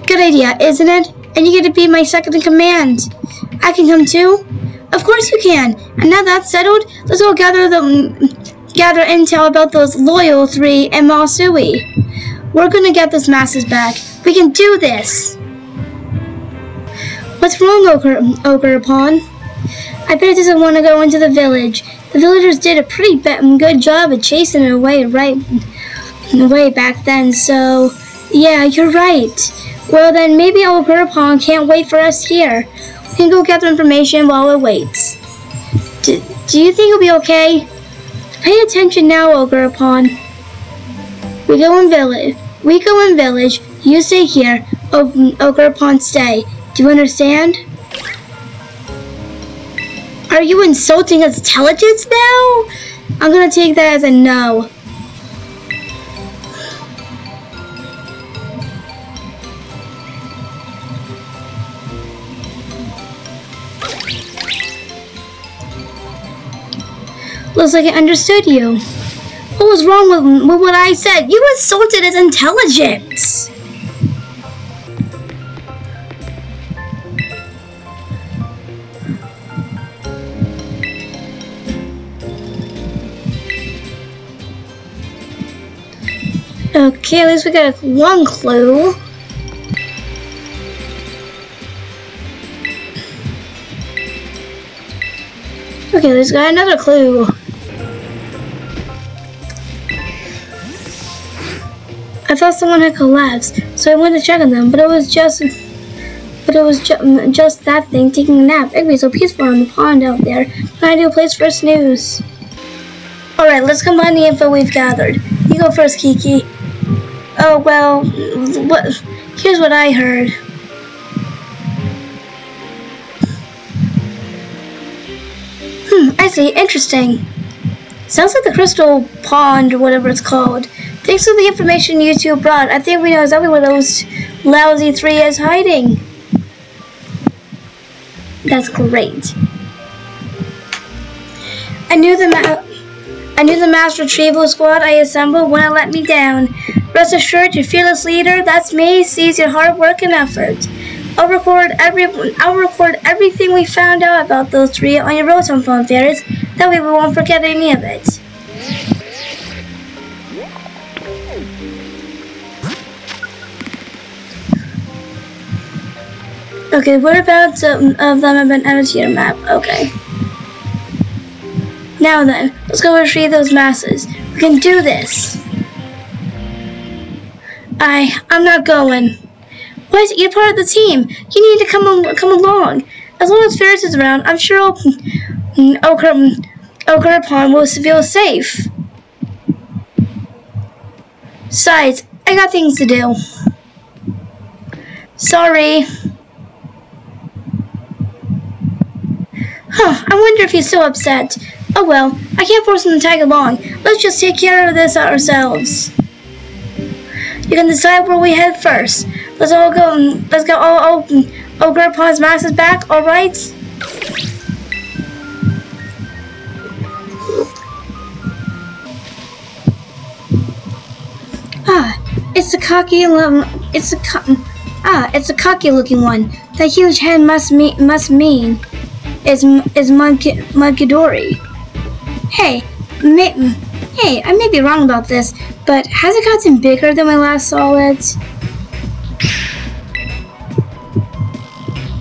Good idea, isn't it? And you get to be my second in command. I can come too? Of course you can. And now that's settled, let's go gather intel about those loyal 3 and Masui. We're gonna get those masses back. We can do this. What's wrong, Ogre Pawn? I bet it doesn't want to go into the village. The villagers did a pretty good job of chasing it away way back then, so yeah, you're right. Well then, maybe Ogre Pawn can't wait for us here. We can go gather information while it waits. Do you think it'll be okay? Pay attention now, Ogre Pawn. We go in village. You stay here. Ogre Pawn stay. Do you understand? Are you insulting his intelligence now? I'm gonna take that as a no. Looks like I understood you. What was wrong with what I said? You insulted his intelligence. Okay, at least we got one clue. Okay, at least we got another clue. I thought someone had collapsed, so I went to check on them, but it was just that thing taking a nap. It'd be so peaceful on the pond out there. An ideal place for a snooze. Alright, let's combine the info we've gathered. You go first, Kiki. Oh, well, here's what I heard. I see. Interesting. Sounds like the crystal pond or whatever it's called. Thanks for the information you two brought. I think we know exactly where those lousy 3 is hiding. That's great. I knew the Master Retrieval Squad I assembled wouldn't let me down. Rest assured, your fearless leader, that's me, sees your hard work and effort. I'll record everything we found out about those 3 on your Rotom phone, Ferris. That way we won't forget any of it. Okay, whereabouts of them have been added to your map? Okay. Now then, let's go retrieve those masses. We can do this. I'm not going. What? You're part of the team. You need to come along. As long as Ferris is around, I'm sure Ogre Pawn will feel safe. Besides, I got things to do. Sorry. Huh, I wonder if he's so upset. Oh well, I can't force him to tag along. Let's just take care of this ourselves. You can decide where we head first. Let's go all Ogre Pawn's masses back, alright? It's a cocky looking one. That huge head must mean is Mudkidori. Hey, I may be wrong about this, but has it gotten bigger than when I last saw it?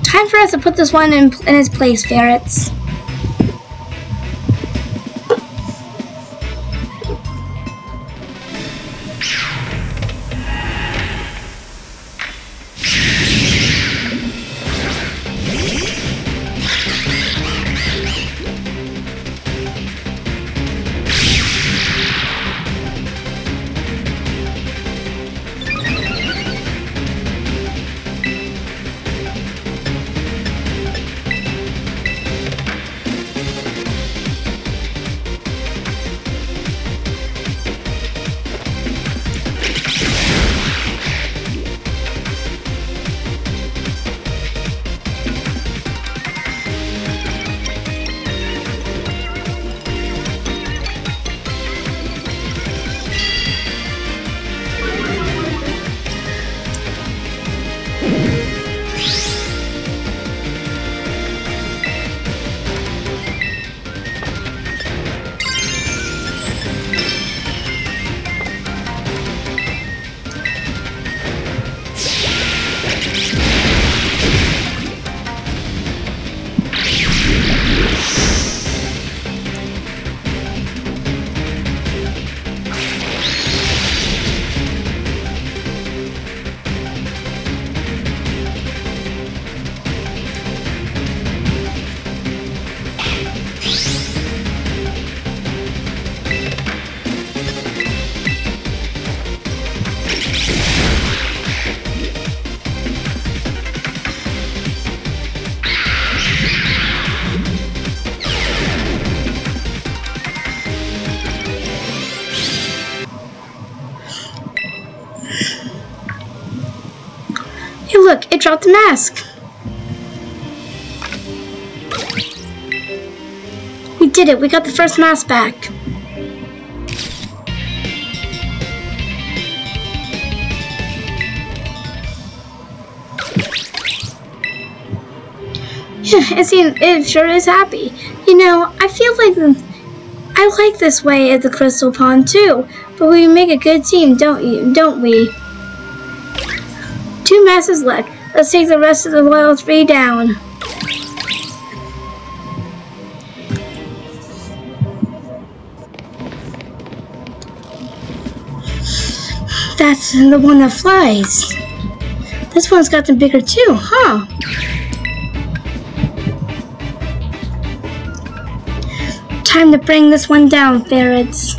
Time for us to put this one in its place, ferrets. dropped the mask. We did it. We got the first mask back. It sure is happy. You know, I feel like I like this way at the Crystal Pond too, but we make a good team, don't we? 2 masses left. Let's take the rest of the Loyal 3 down. That's the one that flies. This one's gotten bigger too, huh? Time to bring this one down, ferrets.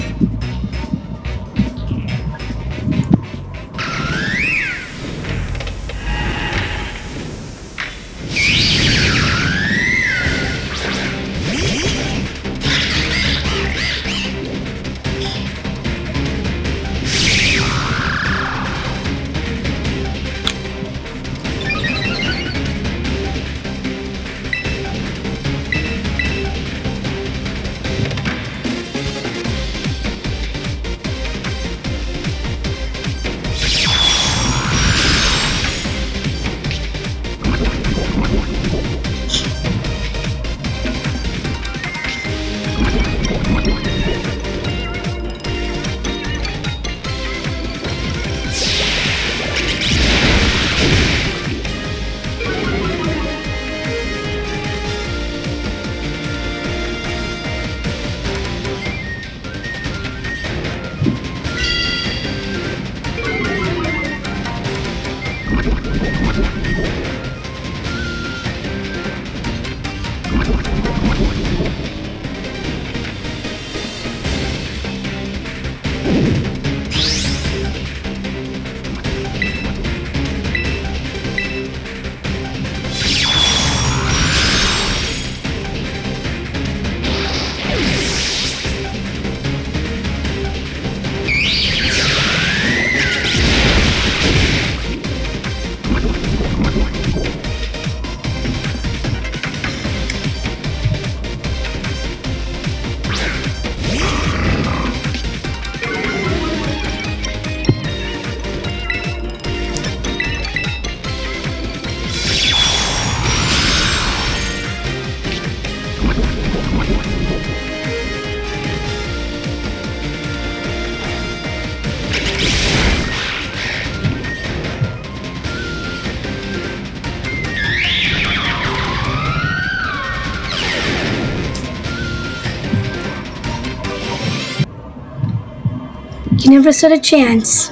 You never stood a chance.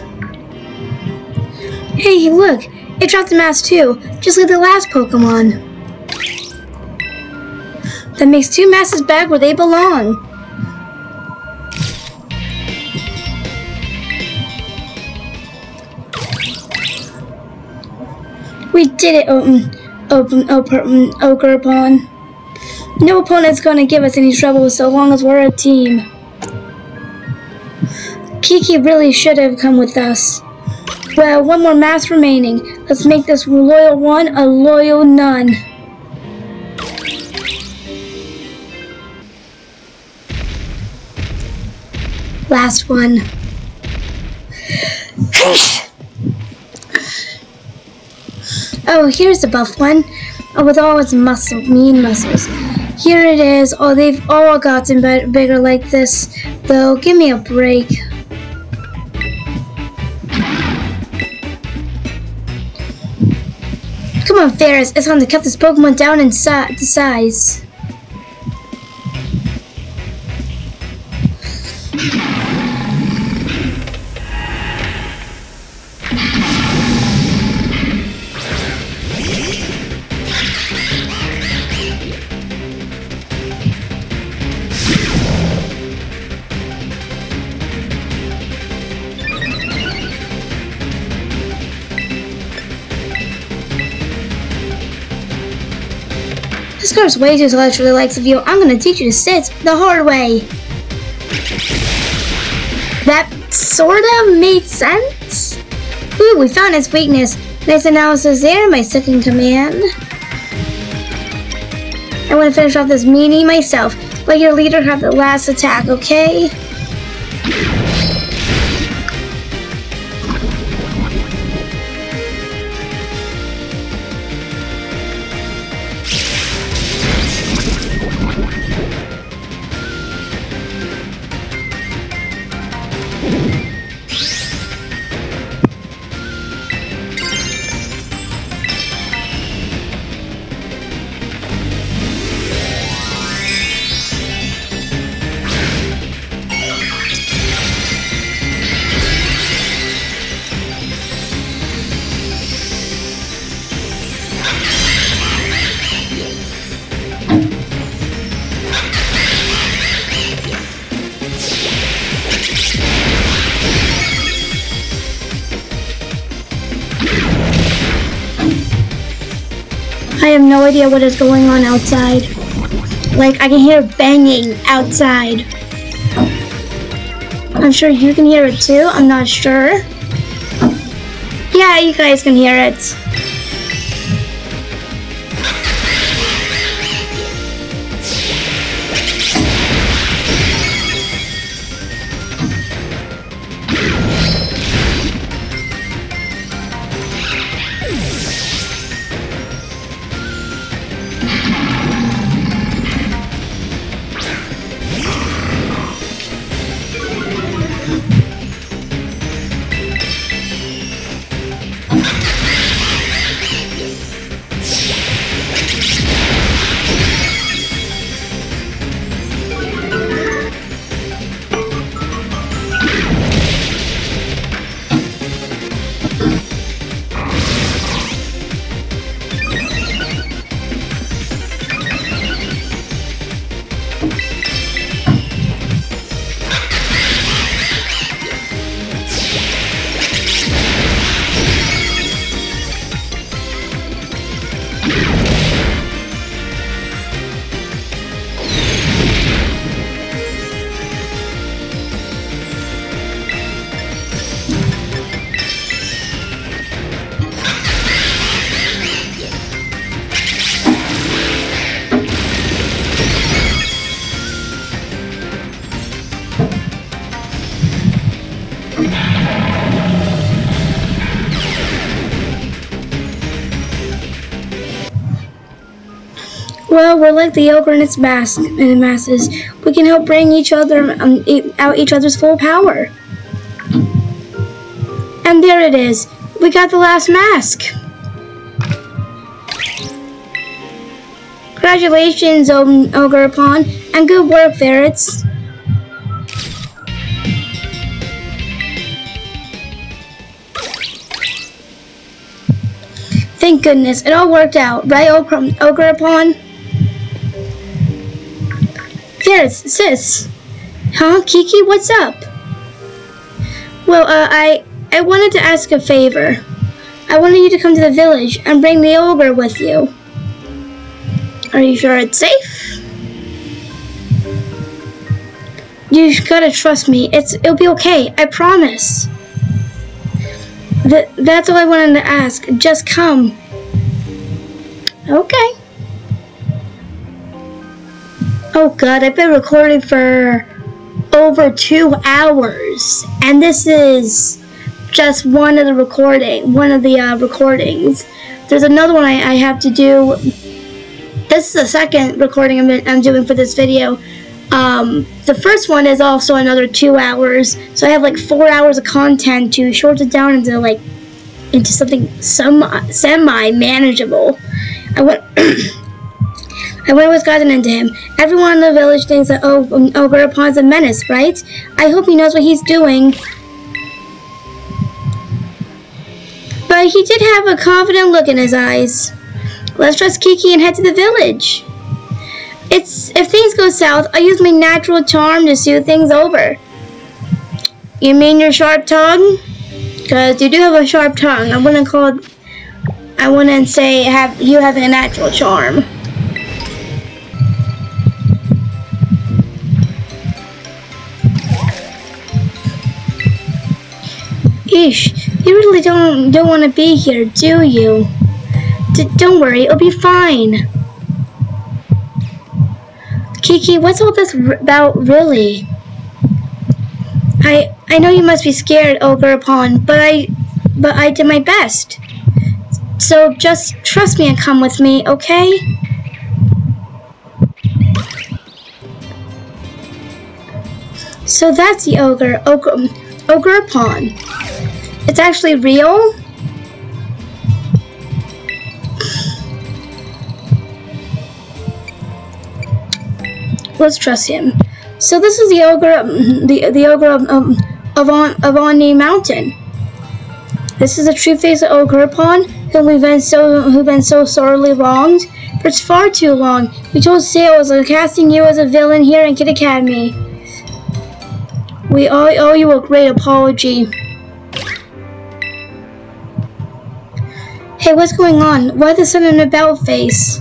Hey, look! It dropped the mask too, just like the last Pokémon. That makes 2 masses back where they belong. We did it, Ogerpon. No opponent's gonna give us any trouble so long as we're a team. Kiki really should have come with us. Well, 1 more mask remaining. Let's make this loyal one a loyal none. Last one. Oh, here's the buff one. Oh, with all its mean muscles. Here it is. Oh, they've all gotten bigger like this. Though, give me a break. Come on, Ferris. It's time to cut this Pokemon down in size. This car's way too large for the likes of you. I'm gonna teach you to sit the hard way. That sorta made sense. Ooh, we found its weakness. Nice analysis there, my second command. I want to finish off this meanie myself. Let your leader have the last attack, okay? I have no idea what is going on outside. Like, I can hear banging outside. I'm sure you can hear it too, I'm not sure. Yeah, you guys can hear it. Well, we're like the ogre in its masses. We can help bring each other out each other's full power. And there it is. We got the last mask. Congratulations, Ogre Pawn, and good work, ferrets. Thank goodness, it all worked out, right, Ogre Pawn? Ferrets, sis. Huh, Kiki, what's up? Well, I wanted to ask a favor. I wanted you to come to the village and bring the ogre with you. Are you sure it's safe? You gotta trust me. It'll be okay. I promise. That's all I wanted to ask. Just come. Okay. Oh God, I've been recording for over 2 hours, and this is just one of the recordings. There's another one I have to do. This is the second recording I'm doing for this video. The first one is also another 2 hours, so I have like 4 hours of content to short it down into something semi-manageable. I went with gotten into him. Everyone in the village thinks that Ogre Pawn's a menace, right? I hope he knows what he's doing. But he did have a confident look in his eyes. Let's trust Kiki and head to the village. If things go south, I'll use my natural charm to soothe things over. You mean your sharp tongue? Because you do have a sharp tongue. I wouldn't say you have a natural charm. Eesh, You really don't want to be here, do you? Don't worry, it'll be fine. Kiki, what's all this about, really? I know you must be scared, Ogre-Pon, but I did my best. So just trust me and come with me, okay? So that's the Ogre-Pon. It's actually real? Let's trust him. So this is the ogre, the ogre of Oni Mountain. This is the true face of Ogre-Pon, who've been so sorely wronged for far too long. We told Sales of casting you as a villain here in Kid Academy. We all owe you a great apology. Hey, what's going on? Why the sudden about face?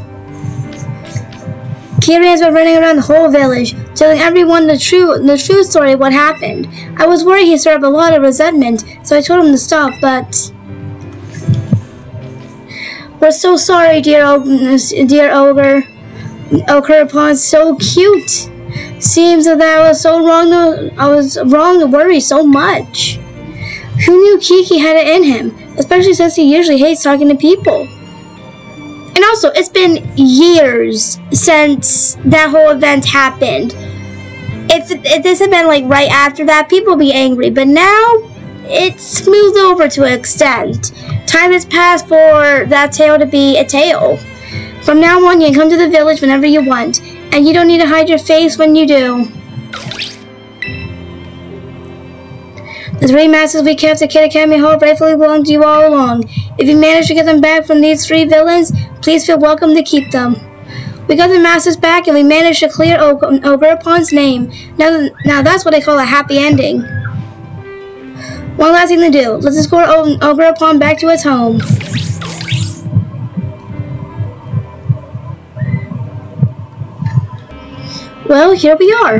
Kirian's been running around the whole village, telling everyone the true story of what happened. I was worried he stirred up a lot of resentment, so I told him to stop, but... We're so sorry, dear Ogre. Ogre-Pon's so cute. Seems that I was wrong to worry so much. Who knew Kiki had it in him, especially since he usually hates talking to people? And also, it's been years since that whole event happened. If this had been like right after that, people would be angry. But now, it's smoothed over to an extent. Time has passed for that tale to be a tale. From now on, you can come to the village whenever you want. And you don't need to hide your face when you do. The 3 masters we kept at Kid Academy Hall rightfully belong to you all along. If you manage to get them back from these 3 villains, please feel welcome to keep them. We got the masters back and we managed to clear Ogre-Pon's name. Now that's what I call a happy ending. One last thing to do. Let's escort Ogre-Pon back to its home. Well, here we are.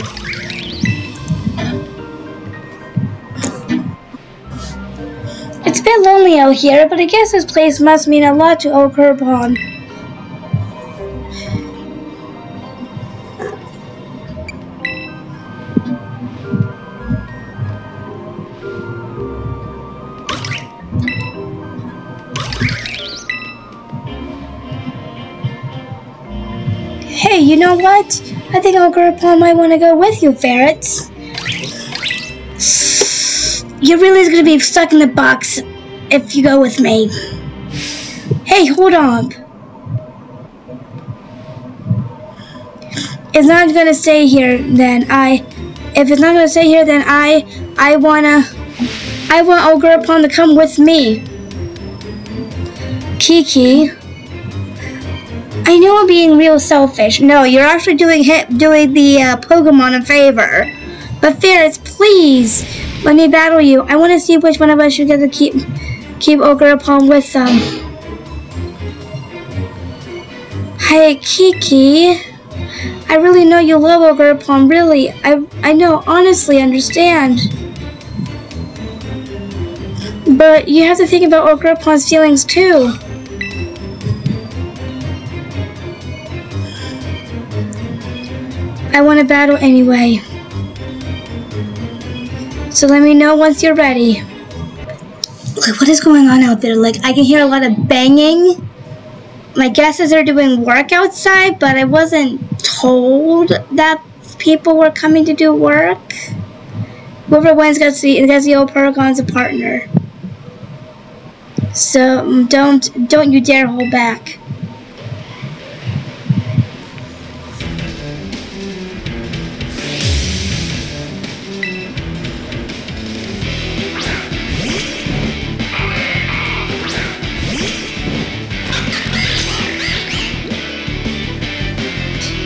It's a bit lonely out here, but I guess this place must mean a lot to Ogre-Pon. Hey, you know what? I think Ogre-Pon might want to go with you, ferrets. You're really going to be stuck in the box if you go with me. Hey, hold on. It's not going to stay here, then if it's not going to stay here, then I want Ogre-Pon to come with me. Kiki. I know I'm being real selfish. No, you're actually doing the Pokémon a favor. But ferrets, please, let me battle you. I want to see which one of us should get to keep Ogre-Pon with them. Hey, Kiki. I really know you love Ogre-Pon, really. I know, honestly, understand. But you have to think about Ogre-Pon's feelings, too. I want to battle anyway. So let me know once you're ready. Like, what is going on out there? Like, I can hear a lot of banging. My guess is they're doing work outside, but I wasn't told that people were coming to do work. Whoever wins gets the old Paragon as a partner. So don't you dare hold back.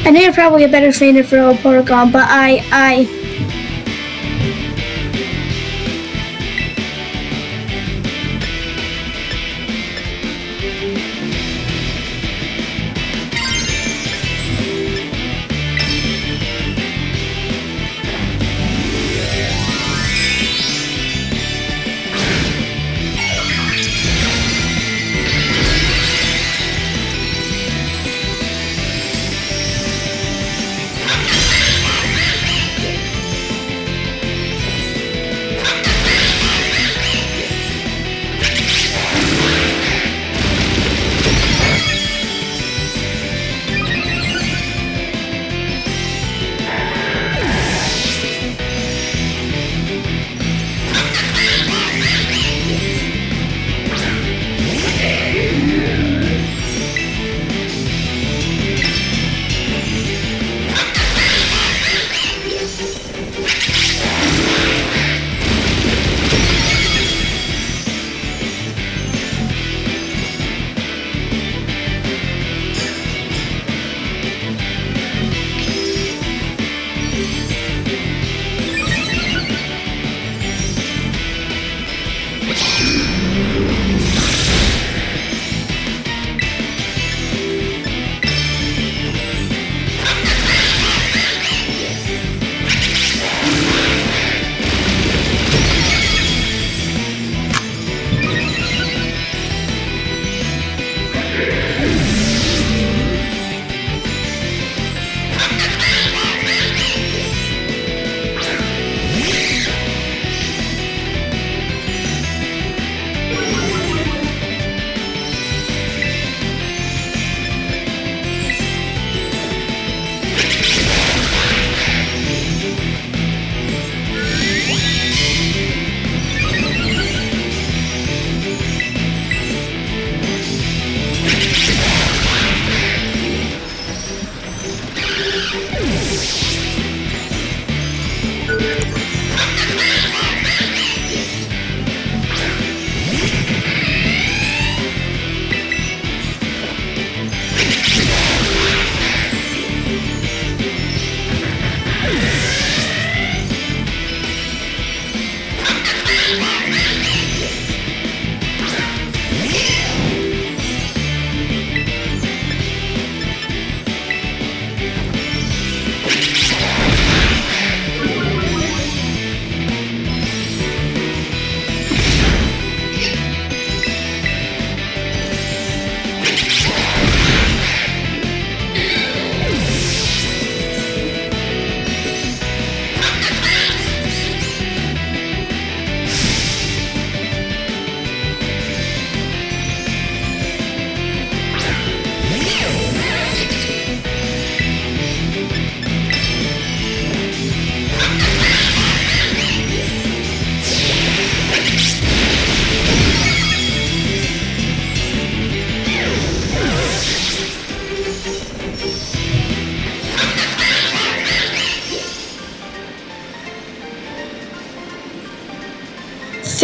I know you're probably a better trainer for old Pokémon, but I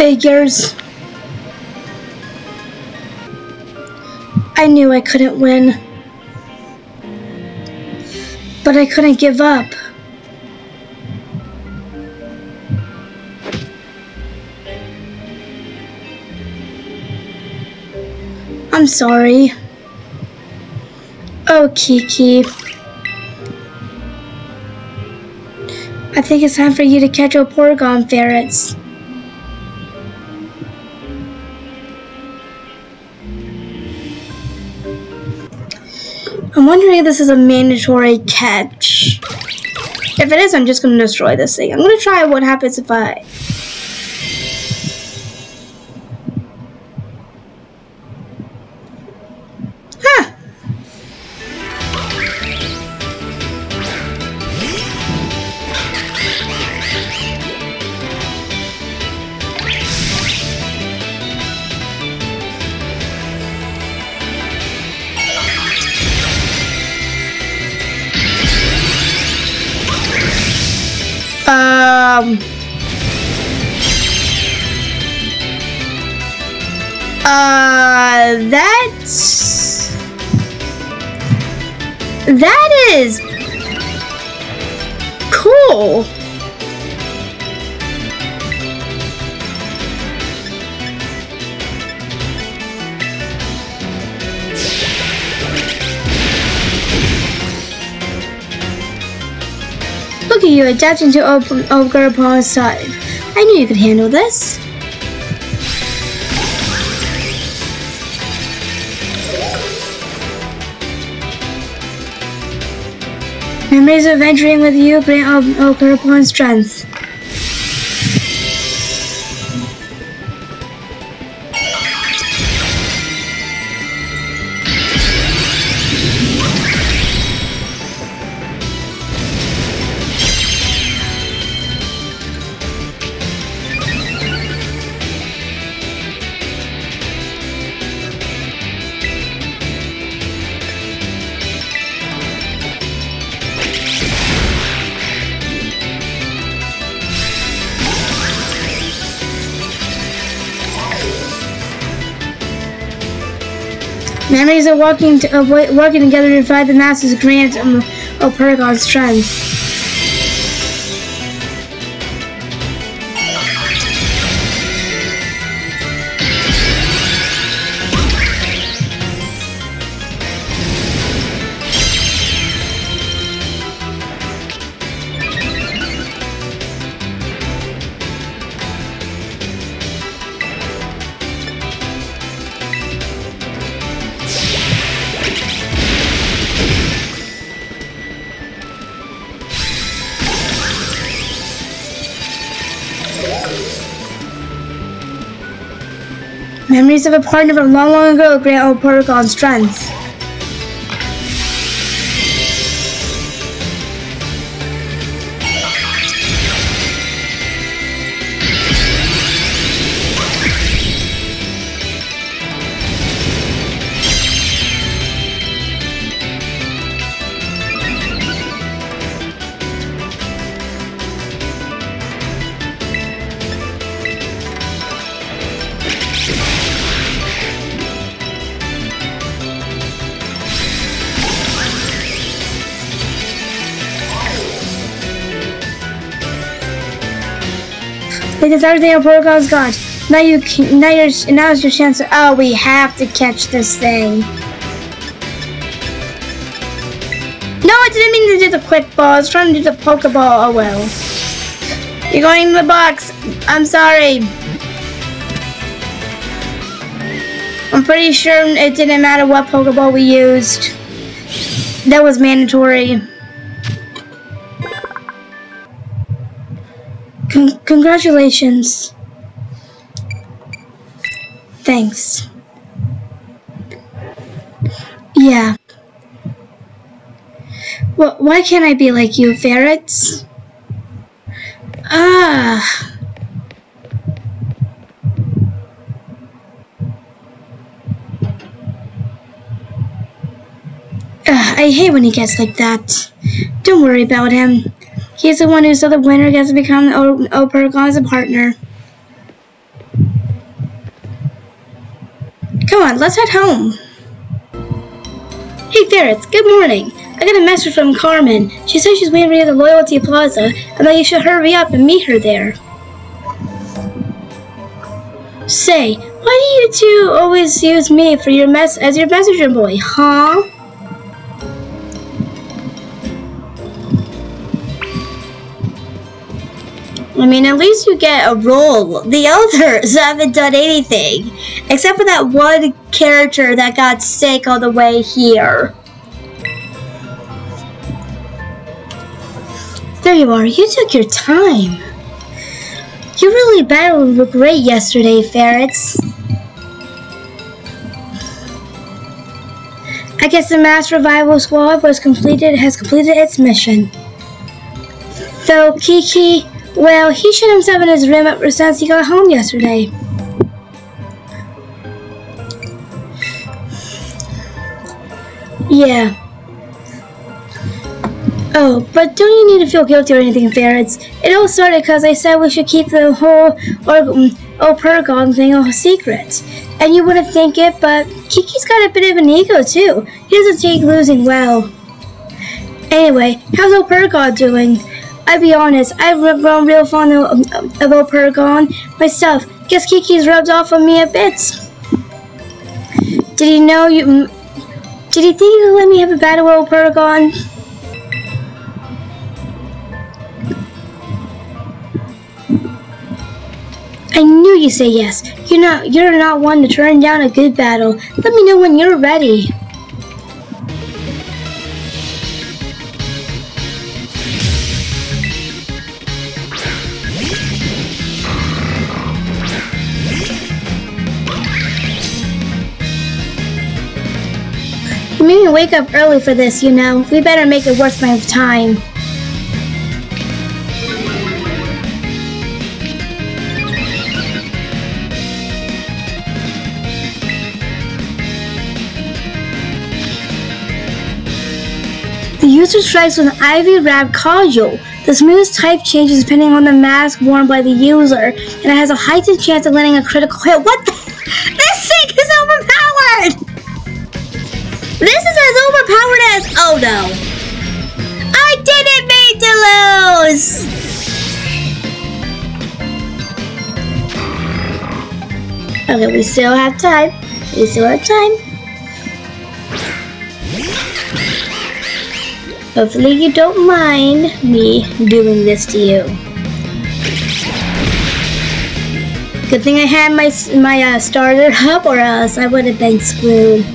Figures. I knew I couldn't win, but I couldn't give up. I'm sorry. Oh, Kiki. I think it's time for you to catch your Porygon ferrets. I'm wondering if this is a mandatory catch. If it is, I'm just going to destroy this thing. I'm going to try what happens if I... Huh! That is cool. Look at you adapting to Pokemon's side. I knew you could handle this. Memories of adventuring with you grant Pokemon's strength. Memories of working together to fight the Masters grant Porygon's strength. Memories of a partner from long ago grant Porygon's strength. Because everything on Porygon's gone. Now's your chance to. Oh, we have to catch this thing. No, I didn't mean to do the quick ball. I was trying to do the Pokeball. Oh well. You're going in the box. I'm sorry. I'm pretty sure it didn't matter what Pokeball we used. That was mandatory. Congratulations. Thanks. Yeah. Well, why can't I be like you, ferrets? I hate when he gets like that. Don't worry about him. He's the one who saw the winner gets to become Porygon as a partner. Come on, let's head home. Hey ferrets, good morning. I got a message from Carmen. She says she's waiting for you at the Loyalty Plaza and that you should hurry up and meet her there. Say, why do you two always use me for your as your messenger boy, huh? I mean, at least you get a role. The others haven't done anything, except for that one character that got sick on the way here. There you are, you took your time. You really battled great yesterday, ferrets. I guess the mass revival squad has completed its mission. Though Kiki, well, he shut himself in his room ever since he got home yesterday. Yeah. Oh, but don't you need to feel guilty or anything, ferrets? It all started because I said we should keep the whole Opergon thing a secret. And you wouldn't think it, but Kiki's got a bit of an ego too. He doesn't take losing well. Anyway, how's Opergon doing? I'll be honest, I've grown real fond of Opergon myself. Guess Kiki's rubbed off on me a bit. Did he think he could let me have a battle with Opergon? I knew you'd say yes. You're not one to turn down a good battle. Let me know when you're ready. You made me wake up early for this, you know. We better make it worth my time. The user strikes with an ivy-wrapped cudgel. The smooth type changes depending on the mask worn by the user, and it has a heightened chance of landing a critical hit. What the? This thing is overpowered! This is as overpowered as... Oh no. I didn't mean to lose! Okay, we still have time. We still have time. Hopefully you don't mind me doing this to you. Good thing I had my starter up, or else I would have been screwed.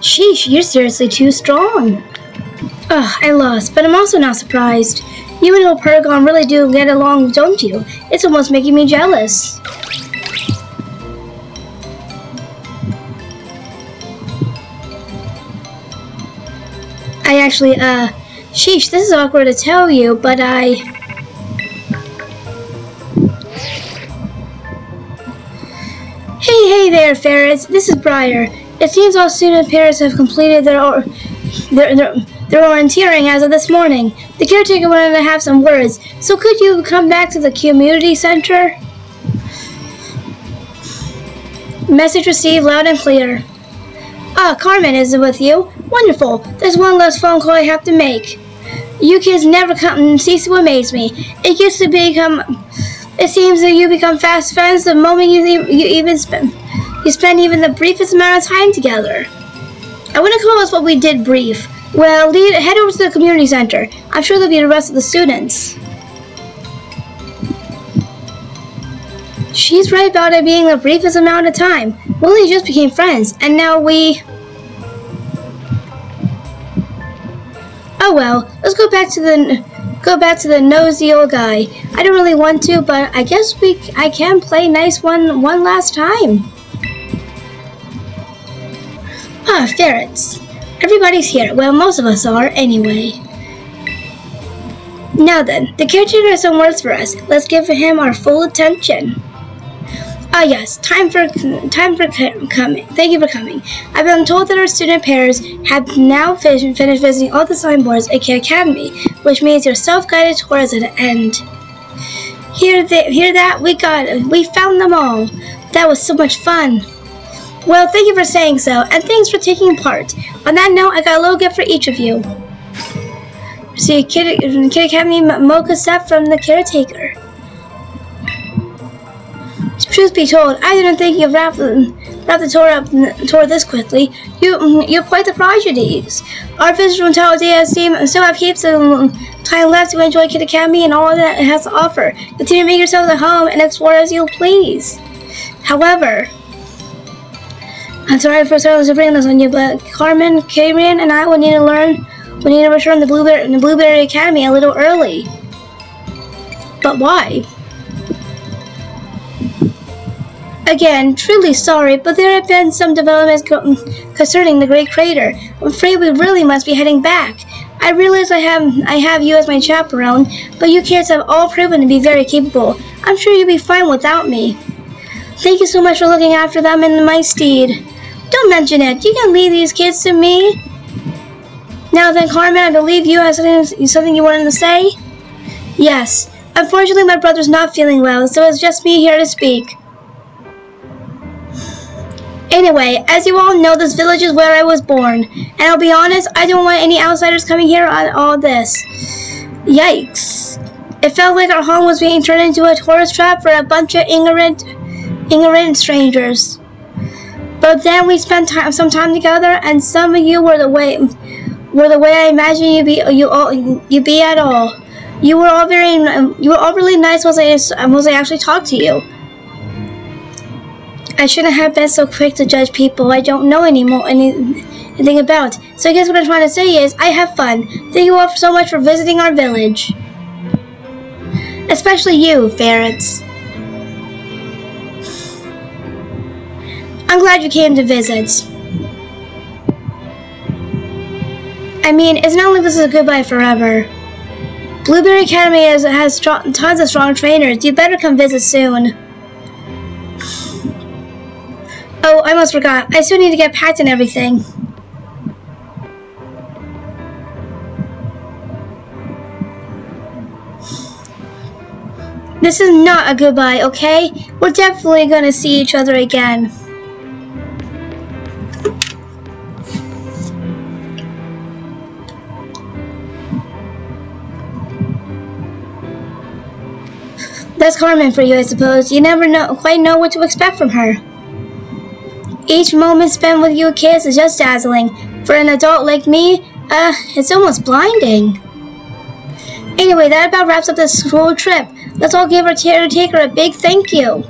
Sheesh, you're seriously too strong. Ugh, I lost, but I'm also not surprised. You and Opergon really do get along, don't you? It's almost making me jealous. I actually, sheesh, this is awkward to tell you, but Hey there, ferrets. This is Briar. It seems all student pairs have completed their They're orienteering as of this morning. The caretaker wanted to have some words, so could you come back to the community center? Message received loud and clear. Ah, Carmen is with you. Wonderful. There's one last phone call I have to make. You kids never cease to amaze me. It seems that you become fast friends the moment you spend even the briefest amount of time together. I wouldn't call us what we did brief. Well, head over to the community center. I'm sure there'll be the rest of the students. She's right about it being the briefest amount of time. We only just became friends, and now we... Oh well, let's go back to the nosy old guy. I don't really want to, but I guess I can play nice one last time. Ah, ferrets. Everybody's here. Well, most of us are, anyway. Now then, the caretaker has some words for us. Let's give him our full attention. Ah yes, time for coming. Thank you for coming. I've been told that our student pairs have now finished visiting all the signboards at Kid Academy, which means your self-guided tour is at an end. Hear that? We found them all. That was so much fun. Well, thank you for saying so, and thanks for taking part. On that note, I got a little gift for each of you. See, Kid Academy mocha set from the caretaker. Truth be told, I didn't think you'd wrap the tour this quickly. You're quite the prodigies. Our visitors from Talladega still have heaps of time left to enjoy Kid Academy and all that it has to offer. Continue to make yourselves at home and explore as you please. However, I'm sorry for to bring this on you, but Carmen, Cameron, and I will need to return to Blueberry Academy a little early. But why? Again, truly sorry, but there have been some developments concerning the Great Crater. I'm afraid we really must be heading back. I realize I have you as my chaperone, but you kids have all proven to be very capable. I'm sure you'll be fine without me. Thank you so much for looking after them in my stead. Don't mention it. You can leave these kids to me. Now then, Carmen, I believe you have something you wanted to say? Yes. Unfortunately, my brother's not feeling well, so it's just me here to speak. Anyway, as you all know, this village is where I was born, and I'll be honest, I don't want any outsiders coming here on all this. Yikes. It felt like our home was being turned into a tourist trap for a bunch of ignorant strangers. But then we spent some time together, and some of you were the way I imagined you'd be at all. You were all really nice once I actually talked to you. I shouldn't have been so quick to judge people I don't know anything about. So I guess what I'm trying to say is, I have fun. Thank you all so much for visiting our village. Especially you, ferrets. I'm glad you came to visit. I mean, it's not like this is a goodbye forever. Blueberry Academy has tons of strong trainers. You better come visit soon. Oh, I almost forgot. I still need to get packed and everything. This is not a goodbye, okay? We're definitely gonna see each other again. That's Carmen for you, I suppose. You never quite know what to expect from her. Each moment spent with you kids is just dazzling. For an adult like me, it's almost blinding. Anyway, that about wraps up this school trip. Let's all give our caretaker a big thank you.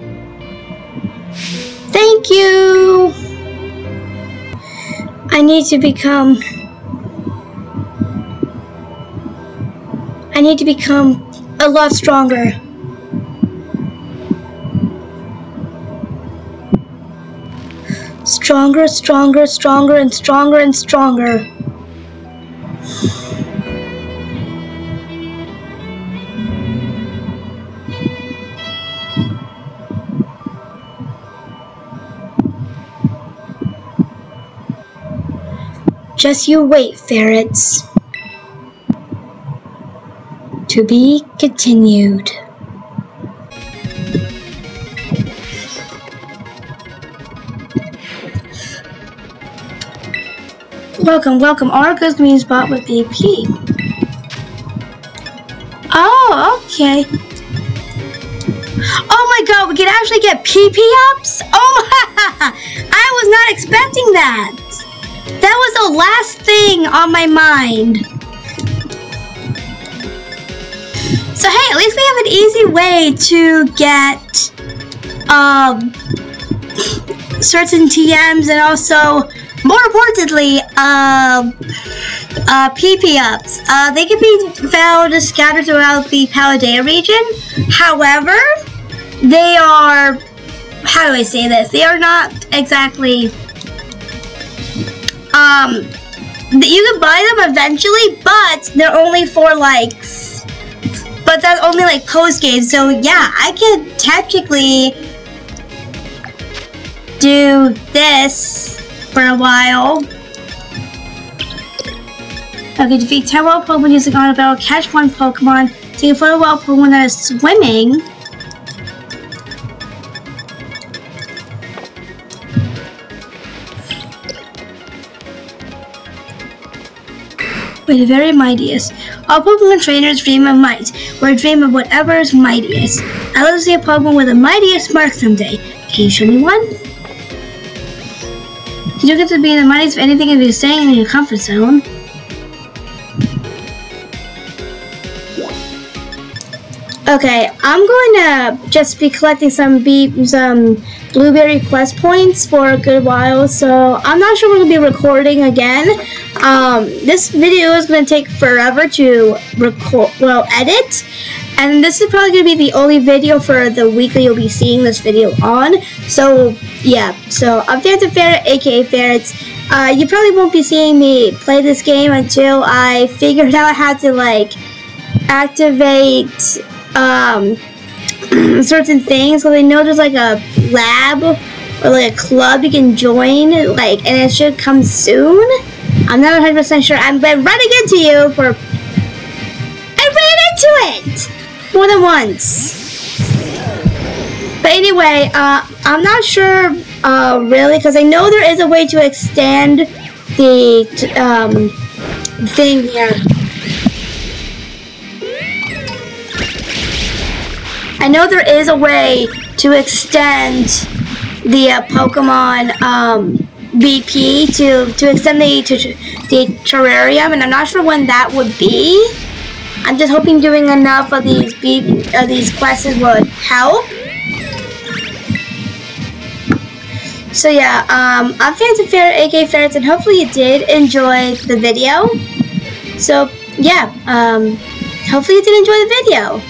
Thank you! I need to become a lot stronger. Stronger, stronger, stronger, and stronger, and stronger. Just you wait, ferrets. To be continued. Welcome, welcome. Our good green spot with BP. Oh, okay. Oh my god, we can actually get PP ups? Oh my, I was not expecting that. That was the last thing on my mind. So hey, at least we have an easy way to get certain TMs and also, more importantly, PP ups. They can be found scattered throughout the Paldea region. However, they are, how do I say this? They are not exactly, you can buy them eventually, but they're only for likes. But that's only like post game. So yeah, I could technically do this for a while. Okay, defeat 10 wild Pokemon using on a battle, catch one Pokemon, take a photo of a wild Pokemon that is swimming. We're the very mightiest. All Pokemon trainers dream of might, or dream of whatever is mightiest. I'd love to see a Pokemon with the mightiest mark someday. Can you show me one? You don't get to be the mightiest of anything if you're staying in your comfort zone. Okay, I'm going to just be collecting some blueberry quest points for a good while, so I'm not sure we're going to be recording again. This video is going to take forever to edit, and this is probably going to be the only video for the week that you'll be seeing this video on. So yeah, so I'm Phantom Ferret, aka Ferrets. You probably won't be seeing me play this game until I figured out how to like activate certain things. So I know there's like a lab or like a club you can join, like, and it should come soon. I'm not 100% sure. I've been running into you for. I ran into it more than once. But anyway, I'm not sure really, because I know there is a way to extend the thing here. I know there is a way to extend the Pokemon BP to extend the terrarium, and I'm not sure when that would be. I'm just hoping doing enough of these quests would help. So yeah, I'm Phantom Ferret, aka Ferrets, and hopefully you did enjoy the video. So yeah, hopefully you did enjoy the video.